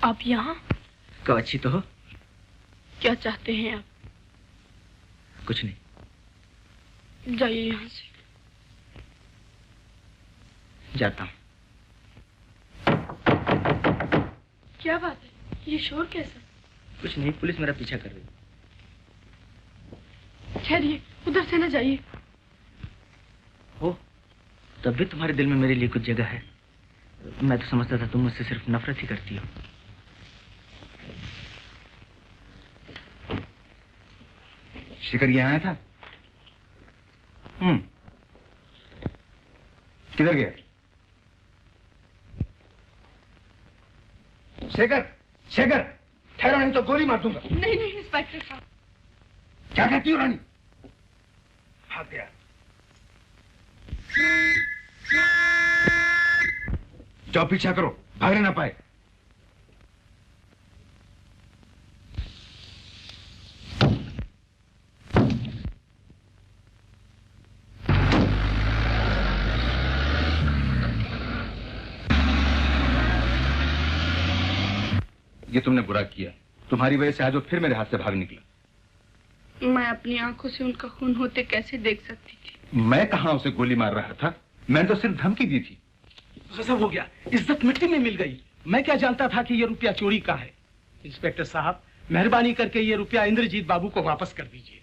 आप यहाँ? कब अच्छी तो हो? क्या चाहते हैं आप? कुछ नहीं। जाइए यहाँ से। जाता हूँ। क्या बात है, ये शोर कैसा? कुछ नहीं, पुलिस मेरा पीछा कर रही। ठहरिए, उधर से न जाइए। हो, तब भी तुम्हारे दिल में मेरे लिए कुछ जगह है। मैं तो समझता था तुम मुझसे सिर्फ नफरत ही करती हो। शिखर यहाँ आया था? किधर गया? शेखर, शेखर, ठहरो नहीं तो गोली मार दूंगा। नहीं नहीं इंस्पेक्टर साहब। क्या कहती हो रानी? भाग गया। जाओ पीछा करो, भागने ना पाए। ये तुमने बुरा किया। तुम्हारी वजह से आज वो फिर मेरे हाथ से भाग निकला। मैं अपनी आंखों से उनका खून होते कैसे देख सकती थी? मैं कहां उसे गोली मार रहा था? मैंने तो सिर्फ धमकी दी थी। गजब हो गया, इज्जत मिट्टी में मिल गई। मैं क्या जानता था कि ये रुपया चोरी का है। इंस्पेक्टर साहब, मेहरबानी करके ये रुपया इंद्रजीत बाबू को वापस कर दीजिए।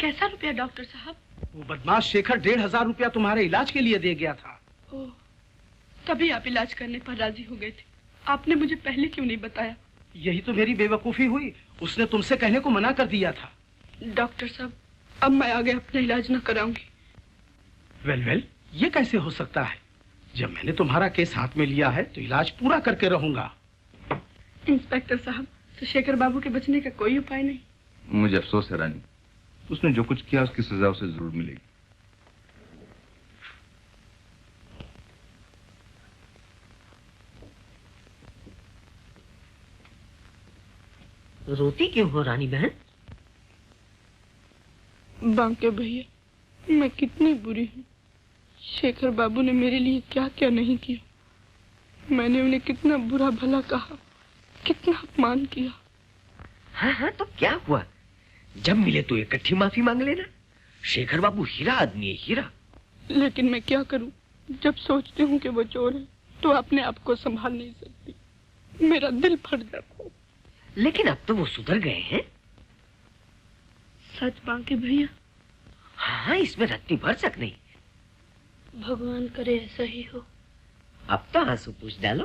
कैसा रुपया डॉक्टर साहब? वो बदमाश शेखर 1500 रुपया तुम्हारे इलाज के लिए दे गया था। ओह, तभी आप इलाज करने पर राजी हो गए थे। आपने मुझे पहले क्यों नहीं बताया? यही तो मेरी बेवकूफी हुई। उसने तुमसे कहने को मना कर दिया था। डॉक्टर साहब, अब मैं आगे अपना इलाज न कराऊंगी। वेल, ये कैसे हो सकता है? जब मैंने तुम्हारा केस हाथ में लिया है तो इलाज पूरा करके रहूंगा। इंस्पेक्टर साहब, तो शेखर बाबू के बचने का कोई उपाय नहीं? मुझे अफसोस है रानी, उसने जो कुछ किया उसकी सजा उसे जरूर मिलेगी। रोती क्यों हो रानी बहन? बांके भैया, मैं कितनी बुरी हूँ। शेखर बाबू ने मेरे लिए क्या क्या नहीं किया। मैंने उन्हें कितना बुरा भला कहा, कितना अपमान किया। हाँ, तो क्या हुआ? जब मिले तो इकट्ठी माफी मांग लेना। शेखर बाबू हीरा आदमी है, हीरा। लेकिन मैं क्या करूं? जब सोचती हूँ कि वो चोर है तो अपने आप को संभाल नहीं सकती। मेरा दिल फट जाता है। लेकिन अब तो वो सुधर गए हैं। सच बांके भैया? हाँ, इसमें रत्ती भर शक नहीं। भगवान करे ऐसा ही हो। अब तो आंसू पूछ डालो।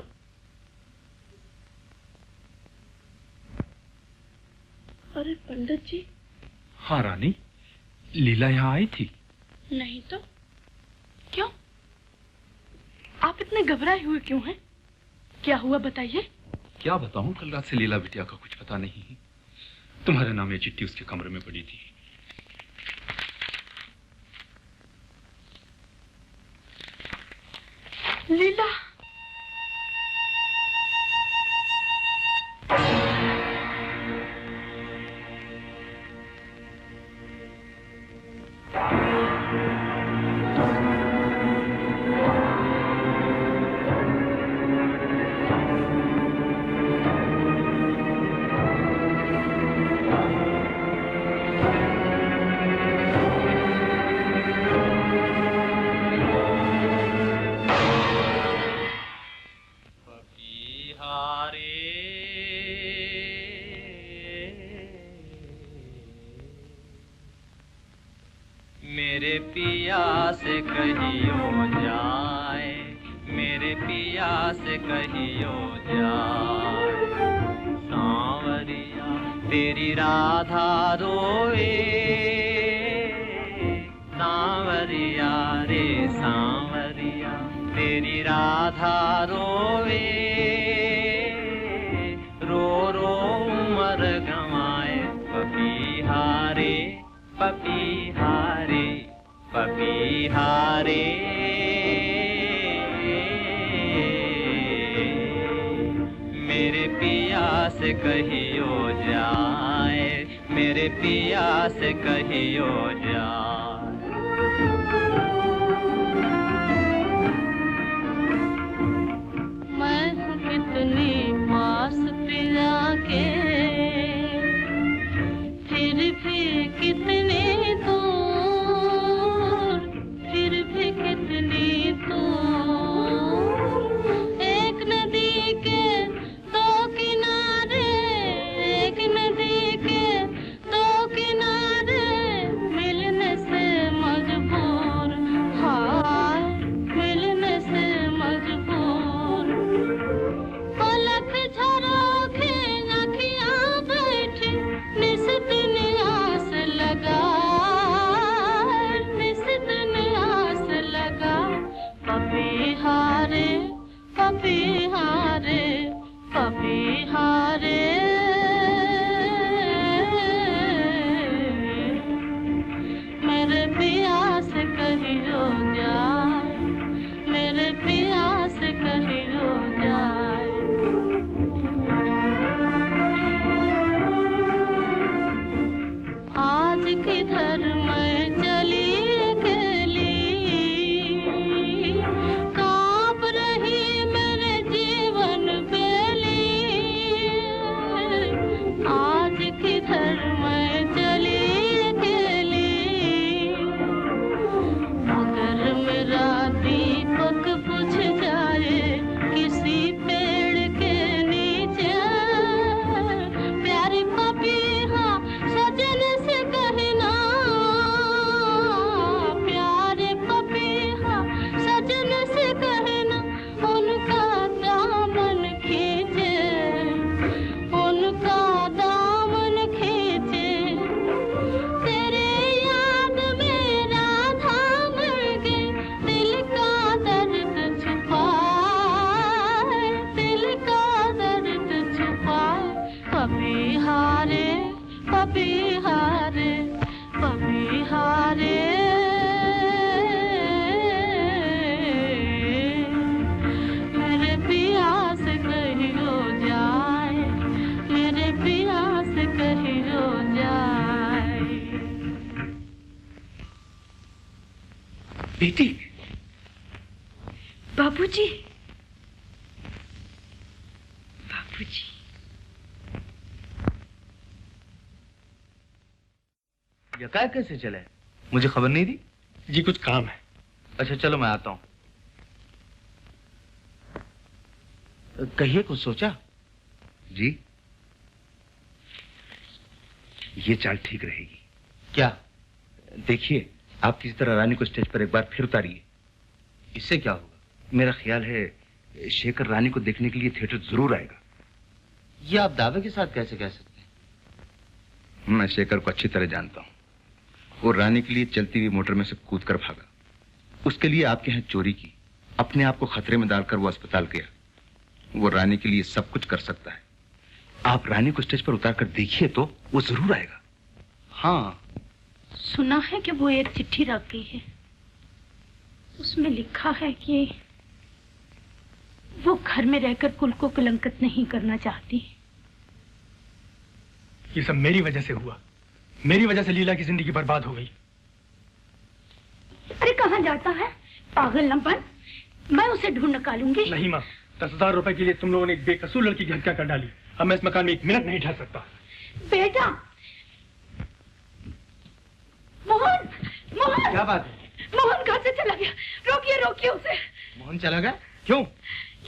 अरे पंडित जी। हाँ रानी, लीला यहाँ आई थी? नहीं तो क्यों? आप इतने घबराए हुए क्यों हैं? क्या हुआ बताइए। क्या बताऊं, कल रात से लीला बिटिया का कुछ पता नहीं है। तुम्हारे नाम ये चिट्ठी उसके कमरे में पड़ी थी। लीला। मेरे पिया से कहियो जाए, मेरे पिया से कहियो जाए, सांवरिया तेरी राधा रोए, सांवरिया रे सांवरिया तेरी राधा रोए, रो रो उमर गंवाए, पपीहारे पपीहारे पपीहारे। मेरे पिया से कहियो जाए, मेरे पिया से कहियो जाए। मैं हूँ कितनी पास पिया के, फिर भी कितनी दूर, फिर भी कितनी दूर। एक नदी के दो किनारे, एक नदी के दो किनारे, मिलने से मजबूर, हाय मिलने से मजबूर। मेरे पिया से कहियो जाए, मेरे पिया से कहियो जाए। आज किधर मैं चली अकेली, कांप रही मेरे जीवन बेली। आज किधर मैं चली अकेली, अगर मेरा दीपक बुझ जाए किसी पेड़ के नीचे, प्यारी पपीहा सजन से कहना, प्यारे पपीहा सजन से कहना, उनका दामन खींचे, उनका दामन खींचे। तेरे याद में राधा मर गई, दिल का दर्द छुपाए, दिल का दर्द छुपाए। पपीहारे पपीहारे पपीहारे, मेरे पिया से कहियो जाए, मेरे पिया से कहियो जाए। बेटी। बाबूजी, बाबूजी। यकायक कैसे चले? मुझे खबर नहीं दी? जी कुछ काम है। अच्छा चलो मैं आता हूँ। कहिए कुछ सोचा? जी ये चाल ठीक रहेगी। क्या? देखिए आप किसी तरह रानी को स्टेज पर एक बार फिर उतारिए। इससे क्या होगा? मेरा ख्याल है शेखर रानी को देखने के लिए थिएटर जरूर आएगा। ये आप दावे के साथ कैसे कह सकते हैं? मैं शेखर को अच्छी तरह जानता हूँ। वो रानी के लिए चलती हुई मोटर में से कूदकर भागा, उसके लिए आपके यहाँ चोरी की, अपने आप को खतरे में डालकर वो अस्पताल गया। वो रानी के लिए सब कुछ कर सकता है। आप रानी को स्टेज पर उतारकर देखिए तो वो जरूर आएगा। हाँ। सुना है कि वो एक चिट्ठी रख गई है, उसमें लिखा है कि वो घर में रहकर कुल को कलंकित नहीं करना चाहती। ये सब मेरी वजह से हुआ, मेरी वजह से लीला की जिंदगी बर्बाद हो गई। अरे कहाँ जाता है पागल लंपन, मैं उसे ढूंढ निकालूंगी। नहीं माँ, 10,000 रुपए के लिए तुम लोगों ने एक बेकसूर लड़की की हत्या कर डाली। अब मैं इस मकान में एक मिनट नहीं ठहर सकता। बेटा मोहन, मोहन। क्या बात है? मोहन घर से चला गया, रोकिए रोकिए उसे। मोहन चला गया? क्यों?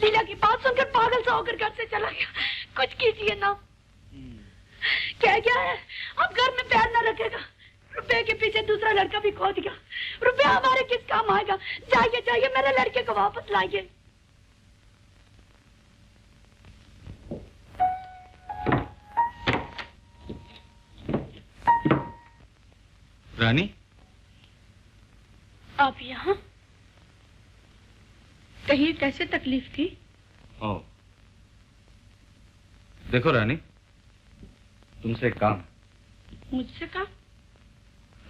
लीला की बात सुनकर पागल सा होकर घर से चला गया। कुछ कीजिए ना। क्या क्या है, अब घर में पैर न रखेगा। रुपए के पीछे दूसरा लड़का भी खो दिया। रुपया हमारे किस काम आएगा? जाइए जाइए, मेरे लड़के को वापस लाइए। रानी, आप यहाँ? कहिए कैसे तकलीफ थी? ओ, देखो रानी, तुमसे एक काम। मुझसे काम?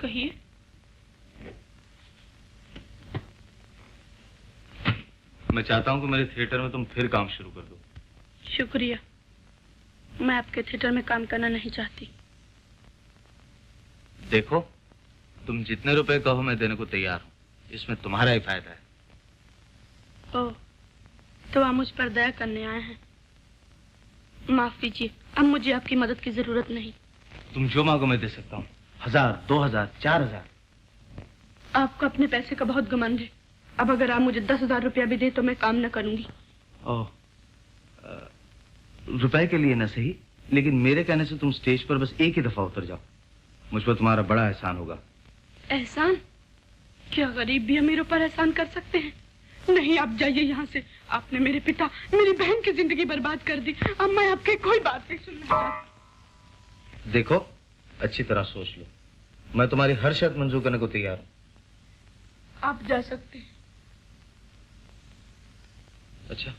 कहिए। मैं चाहता हूँ कि मेरे थिएटर में तुम फिर काम शुरू कर दो। शुक्रिया, मैं आपके थिएटर में काम करना नहीं चाहती। देखो, तुम जितने रुपए कहो मैं देने को तैयार हूँ, इसमें तुम्हारा ही फायदा है। ओह, तो आप मुझ पर दया करने आए हैं। माफ कीजिए, अब मुझे आपकी मदद की जरूरत नहीं। तुम जो मांगो मैं दे सकता हूँ। 1000, 2000, 4000। आपको अपने पैसे का बहुत घमंड है। अब अगर आप मुझे 10,000 रुपया भी दे तो मैं काम न करूंगी। ओह, रुपए के लिए न सही, लेकिन मेरे कहने से तुम स्टेज पर बस एक ही दफा उतर जाओ। मुझ पर तुम्हारा बड़ा एहसान होगा। एहसान? क्या गरीब भी अमीरों पर एहसान कर सकते हैं? नहीं, आप जाइए यहाँ से। आपने मेरे पिता, मेरी बहन की जिंदगी बर्बाद कर दी। अब मैं आपकी कोई बात नहीं सुनना चाहती। देखो, अच्छी तरह सोच लो, मैं तुम्हारी हर शर्त मंजूर करने को तैयार हूँ। आप जा सकते हैं। अच्छा,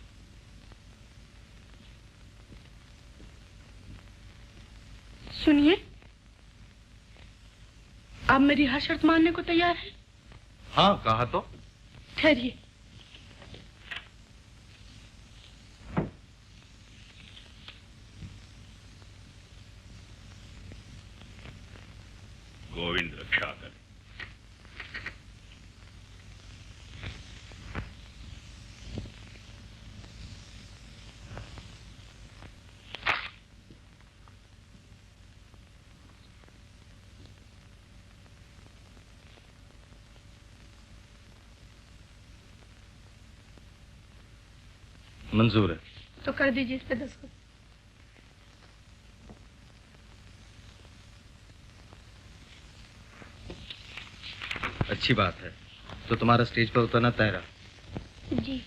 सुनिए, आप मेरी हर शर्त मानने को तैयार हैं? हाँ, कहा तो। ठहरिए। गोविंद रक्षा करे। मंजूर है। तो कर दीजिए इस पे दस्तखत। अच्छी बात है। तो तुम्हारा स्टेज पर उतरना तय रहा। जी।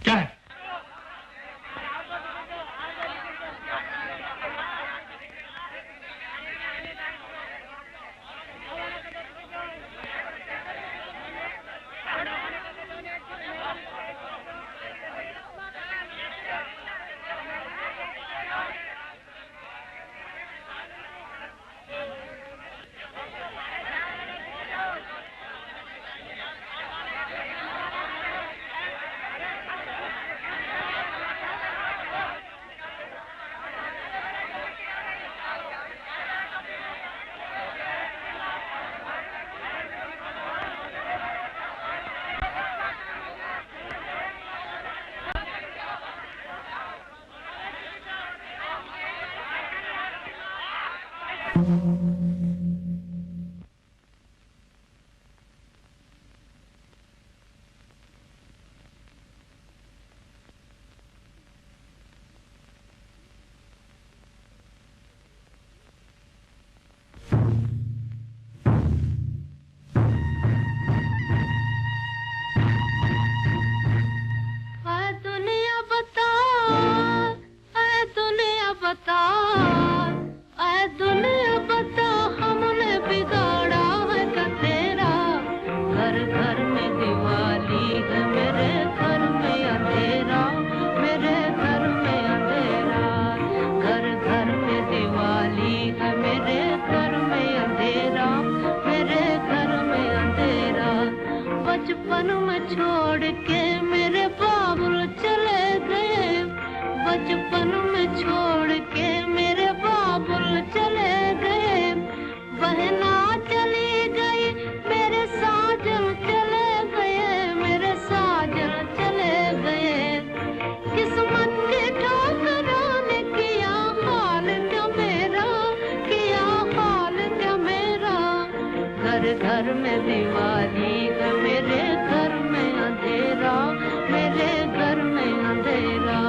क्या है? बचपन में छोड़ के मेरे बाबुल चले घर में दिवाली है, मेरे घर में अंधेरा, मेरे घर में अंधेरा।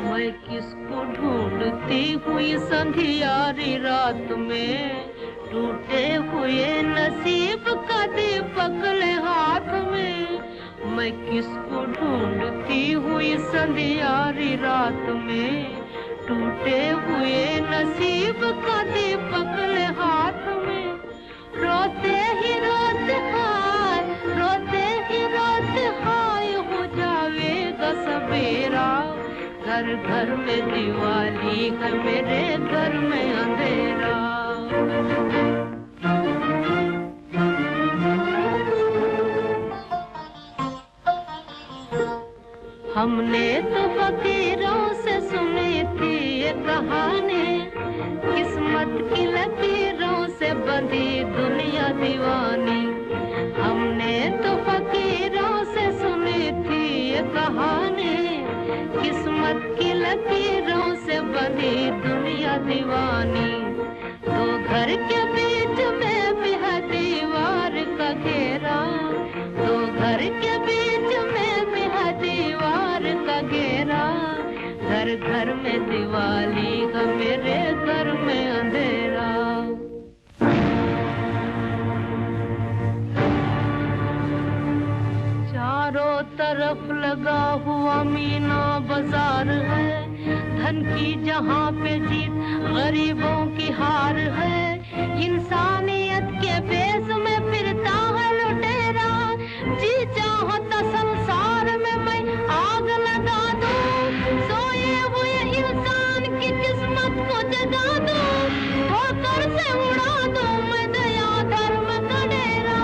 मैं किसको ढूंढती हुई संधियारी रात में, टूटे हुए नसीब का दीपक ले हाथ में। मैं किसको ढूंढती हुई संधियारी रात में, टूटे हुए नसीब का दीपक ले हाथ में। रोते ही रोते हाय, रोते ही रोते हाय, हो जाएगा सवेरा। घर घर में दिवाली है, मेरे घर में अंधेरा। हमने तो फकीरों से सुनी थी ये कहानी, किस्मत की लकीरों से बंधी दुनिया दीवानी। हमने तो फकीरों से सुनी थी ये कहानी, किस्मत की लकीरों से बंधी दुनिया दीवानी। दो घर के बीच में भी है दीवार का घेरा, दो घर के बीच में भी है दीवार का घेरा। घर घर में दिवाली है, मेरे घर में अंधेरा। चारों तरफ लगा हुआ मीना बाजार है, धन की जहाँ पे जीत गरीबों की हार है। इंसानियत के बेस में फिरता है लुटेरा, जी चाहो तो संसार में मैं आग लगा दूं, सोए हुए इंसान की किस्मत को जगा दूं, ठोकर से उड़ा दूं मैं दया धर्म का डेरा।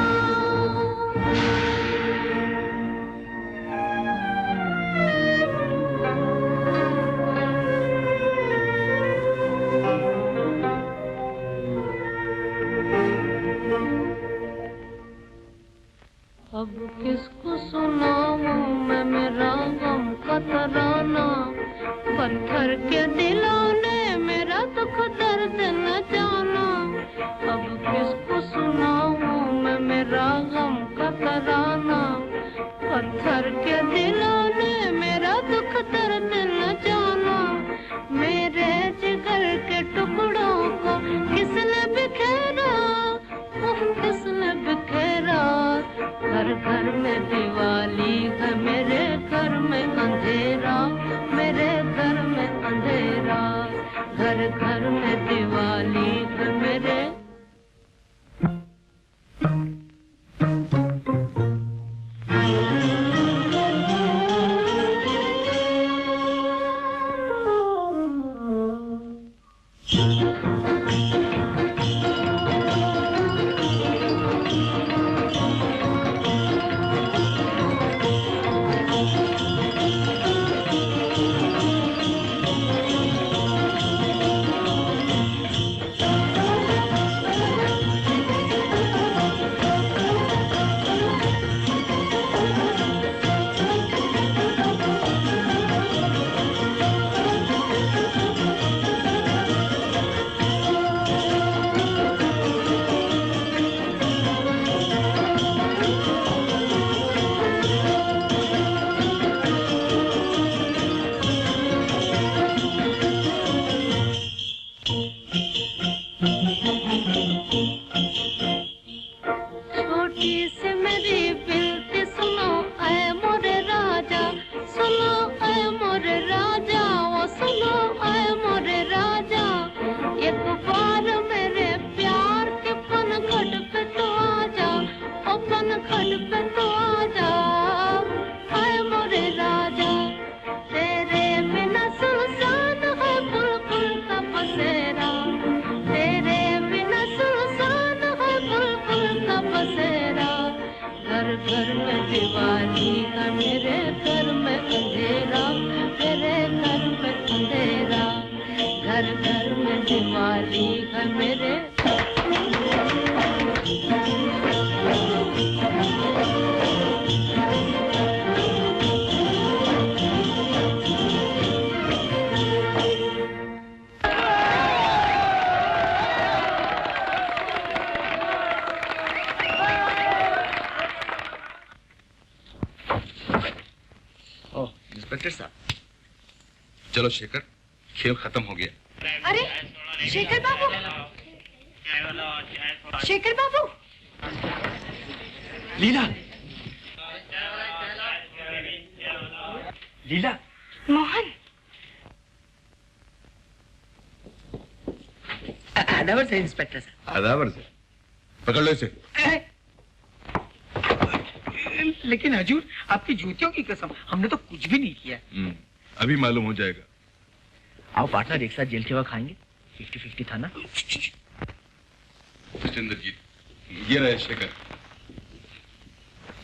अब किसको सुनाऊं मैं मेरा गम का तराना, पत्थर के दिलों ने मेरा दुख दर्द न जाना। अब किसको सुनाऊं मैं मेरा गम का तराना, पत्थर के दिलों ने मेरा दुख दर्द न जाना। मेरे जिगर के टुकड़ों को किसने बिखेरा, किसने बिखेरा। घर घर में दिवाली है, मेरे घर में अंधेरा, मेरे घर में अंधेरा। घर घर में दिवाली है, मेरे मेरे इंस्पेक्टर साहब। चलो शेखर, खेल खत्म हो गया। अरे शेखर बाबू, शेखर बाबू। लीला, लीला। मोहन। आदावर से इंस्पेक्टर साहब। आदावर से। पकड़ लो इसे। लेकिन हजूर, आपकी जूतियों की कसम, हमने तो कुछ भी नहीं किया। अभी मालूम हो जाएगा। आओ पार्टनर, एक साथ जेल के वक्त खाएंगे। 50-50 था ना। मिस्टर इंद्रजीत, ये रहे शेखर।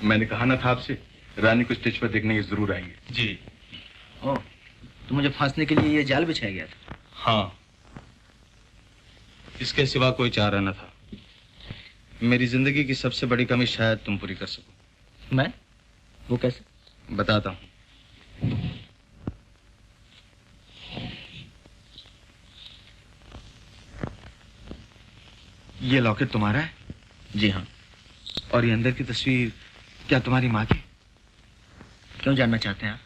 मैंने कहा ना था आपसे, रानी को स्टेज पर देखने के जरूर आएंगे। जी। ओ, तो मुझे फांसने के लिए ये जाल बिछाया गया था? हाँ, इसके सिवा कोई चारा न था। मेरी जिंदगी की सबसे बड़ी कमी शायद तुम पूरी कर सको। मैं? वो कैसे? बताता हूँ। ये लॉकेट तुम्हारा है? जी हाँ। और ये अंदर की तस्वीर क्या तुम्हारी माँ की? क्यों जानना चाहते हैं आप?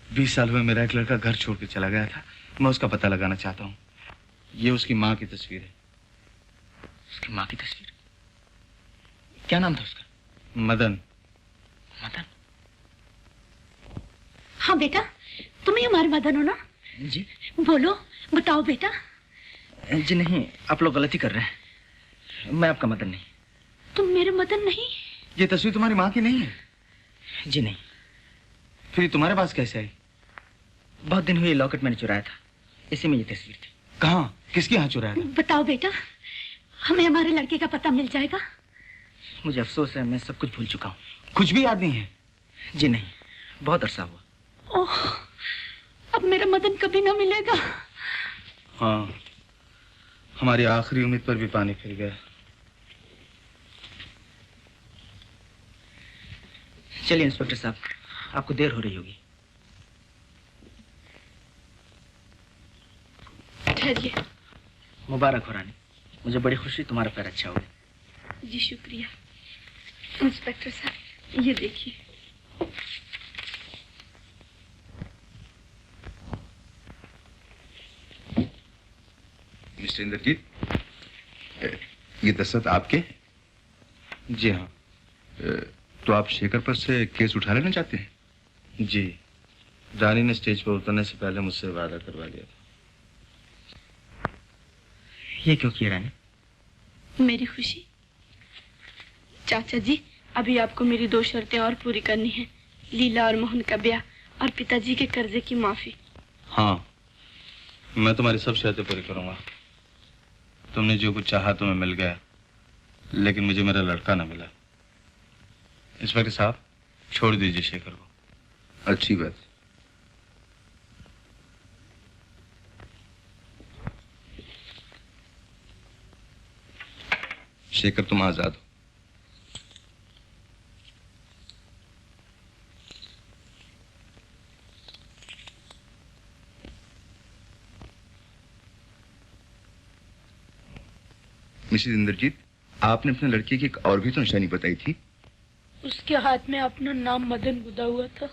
20 साल हुए मेरा एक लड़का घर छोड़ के चला गया था, मैं उसका पता लगाना चाहता हूँ। ये उसकी माँ की तस्वीर है। उसकी माँ की तस्वीर? क्या नाम था उसका? मदन। मदन? हाँ बेटा, तुम ही हमारे मदन हो ना? जी। बोलो, बताओ बेटा। जी नहीं, आप लोग गलती कर रहे हैं। मैं आपका मदन नहीं। तुम मेरे मदन नहीं? ये तस्वीर तुम्हारी माँ की नहीं है? जी नहीं। फिर तुम्हारे पास कैसे आई? बहुत दिन हुए लॉकेट मैंने चुराया था, इसी में ये तस्वीर थी। कहाँ? किसके यहाँ चुराया था? बताओ बेटा, हमें हमारे लड़के का पता मिल जाएगा। मुझे अफसोस है, मैं सब कुछ भूल चुका हूँ। कुछ भी याद नहीं है? जी नहीं, बहुत अरसा हुआ। ओह, अब मेरा मदन कभी ना मिलेगा। हाँ, हमारी आखिरी उम्मीद पर भी पानी फिर गया। चलिए इंस्पेक्टर साहब, आपको देर हो रही होगी। ठहरिए। मुबारक हो रानी, मुझे बड़ी खुशी, तुम्हारा पैर अच्छा हो गया। जी शुक्रिया। इंस्पेक्टर साहब, ये देखिए। मिस्टर इंद्रजीत, ये दस्तखत आपके? जी हाँ। तो आप शेखर पर से केस उठा लेना चाहते हैं? जी, रानी ने स्टेज पर उतरने से पहले मुझसे वादा करवा लिया था। ये क्यों किया रानी? मेरी खुशी। चाचा जी, अभी आपको मेरी 2 शर्तें और पूरी करनी है। लीला और मोहन का ब्याह और पिताजी के कर्जे की माफी। हाँ, मैं तुम्हारी सब शर्तें पूरी करूंगा। तुमने जो कुछ चाहा तुम्हें मिल गया, लेकिन मुझे मेरा लड़का ना मिला। इंस्पेक्टर साहब, छोड़ दीजिए शेखर को। अच्छी बात। शेखर, तुम आजाद हो। मिसेस इंद्रजीत, आपने अपने लड़के की एक और भी तो निशानी बताई थी। उसके हाथ में अपना नाम मदन गुदा हुआ था।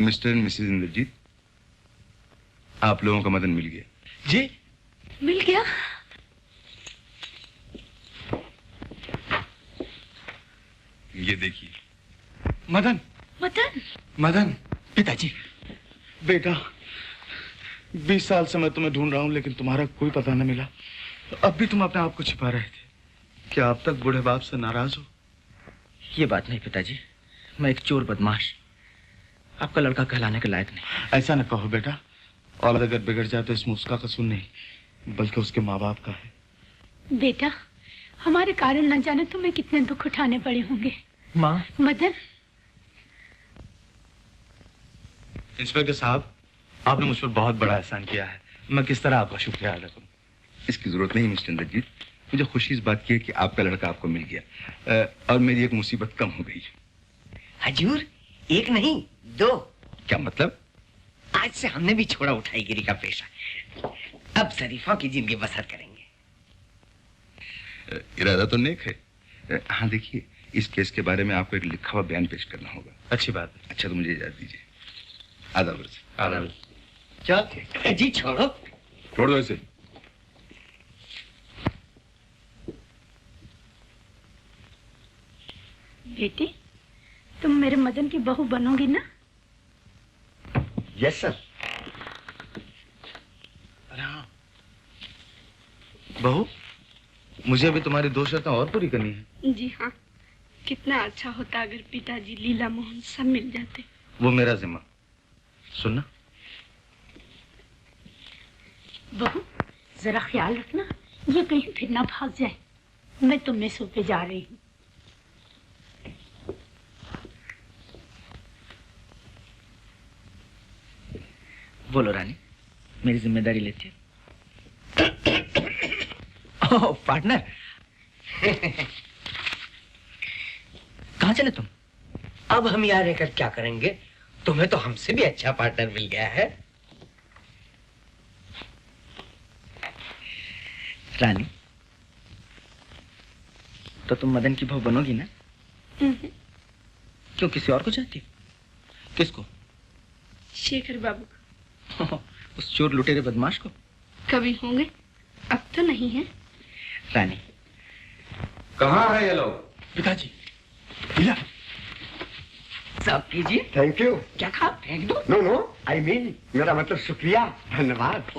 मिस्टर एंड मिसेस इंद्रजीत, आप लोगों का मदन मिल गया। जी? मिल गया? ये देखिए। मदन। मदन? मदन। पिताजी। बेटा, 20 साल से मैं तुम्हें ढूंढ रहा हूं, लेकिन तुम्हारा कोई पता न मिला। अब भी तुम अपने आप को छिपा रहे थे। क्या अब तक बूढ़े बाप से नाराज हो? ये बात नहीं पिताजी, मैं एक चोर बदमाश, आपका लड़का कहलाने के लायक नहीं। ऐसा न कहो बेटा, और अगर बिगड़ जाए तो इसमें उसका कसूर नहीं, बल्कि उसके माँ बाप का है। बेटा, हमारे कारण न जाने तुम्हें कितने दुख उठाने पड़े होंगे। माँ। मदन। इंस्पेक्टर साहब, आपने मुझ पर बहुत बड़ा एहसान किया है। मैं किस तरह आपका शुक्रिया अदा करूं? इसकी जरूरत नहीं मिस्टर इंद्रजीत, मुझे खुशी इस बात की है कि आपका लड़का आपको मिल गया और मेरी एक मुसीबत कम हो गई। हजूर, एक नहीं 2। क्या मतलब? आज से हमने भी छोड़ा उठाईगिरी का पेशा। अब शरीफों की जिंदगी बसर करेंगे। इरादा तो नेक है, हाँ देखिए, इस केस के बारे में आपको एक लिखा हुआ बयान पेश करना होगा। अच्छी बात है। अच्छा तो मुझे इजाजत दीजिए। आदाब सर। आदाब। चल जी छोड़ो। छोड़ दो इसे। बेटी, तुम मेरे मदन की बहू बनोगी ना? Yes sir. अरे हाँ बहू, मुझे अभी तुम्हारी 2 शर्तें और पूरी करनी है। जी हाँ, कितना अच्छा होता अगर पिताजी, लीला मोहन सब मिल जाते। वो मेरा जिम्मा। सुनना बहू, जरा ख्याल रखना ये कहीं फिर ना भाग जाए। मैं तो मेसों पे जा रही हूँ। बोलो रानी, मेरी जिम्मेदारी लेती है? ओह पार्टनर, कहाँ चले तुम? अब हम यहाँ रहकर क्या करेंगे? तुम्हें तो हमसे भी अच्छा पार्टनर मिल गया है। रानी, तो तुम मदन की बहू बनोगी ना? क्यों, किसी और को चाहती हो? किसको? शेखर बाबू को। उस चोर लुटेरे बदमाश को? कभी होंगे, अब तो नहीं है। रानी, कहाँ है ये लोग? पिताजी। लीला, सब कीजिए। Thank you. क्या खा फेंक दो? नो नो, आई मीन मेरा मतलब शुक्रिया, धन्यवाद।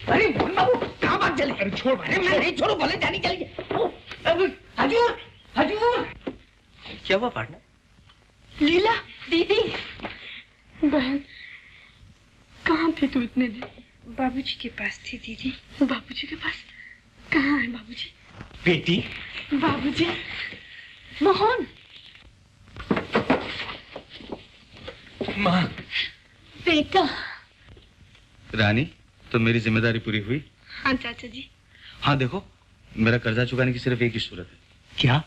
अरे मोहन बाबू, कहाँ बात चले? अरे छोड़, अरे मैं नहीं छोड़ू, बोले जानी चलिए। हजूर, हजूर। क्या हुआ पार्टनर? लीला दीदी, बहन, कहाँ थे तू इतने दिन? बाबूजी के पास थी दीदी। बाबूजी के पास? कहाँ है बाबूजी? बेटी। बाबूजी, मोहन। माँ। बेटा। रानी, तो मेरी जिम्मेदारी पूरी हुई? हाँ चाचा जी। हाँ देखो, मेरा कर्जा चुकाने की सिर्फ एक ही सूरत है। क्या?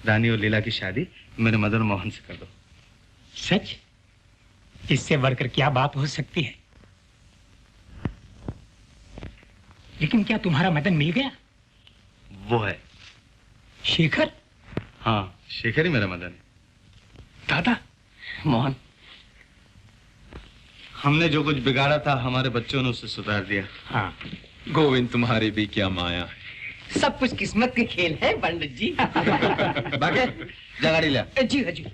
रानी और लीला की शादी मेरे मदन मोहन से कर दो। सच? इससे बढ़कर क्या बात हो सकती है? लेकिन क्या तुम्हारा मदन मिल गया? वो है शेखर। हाँ, शेखर ही मेरा मदन है। दादा। मोहन, हमने जो कुछ बिगाड़ा था हमारे बच्चों ने उसे सुधार दिया। हाँ, गोविंद तुम्हारी भी क्या माया है। सब कुछ किस्मत के खेल है पंडित जी। बाकी जगाड़ी ले। जी हजूर।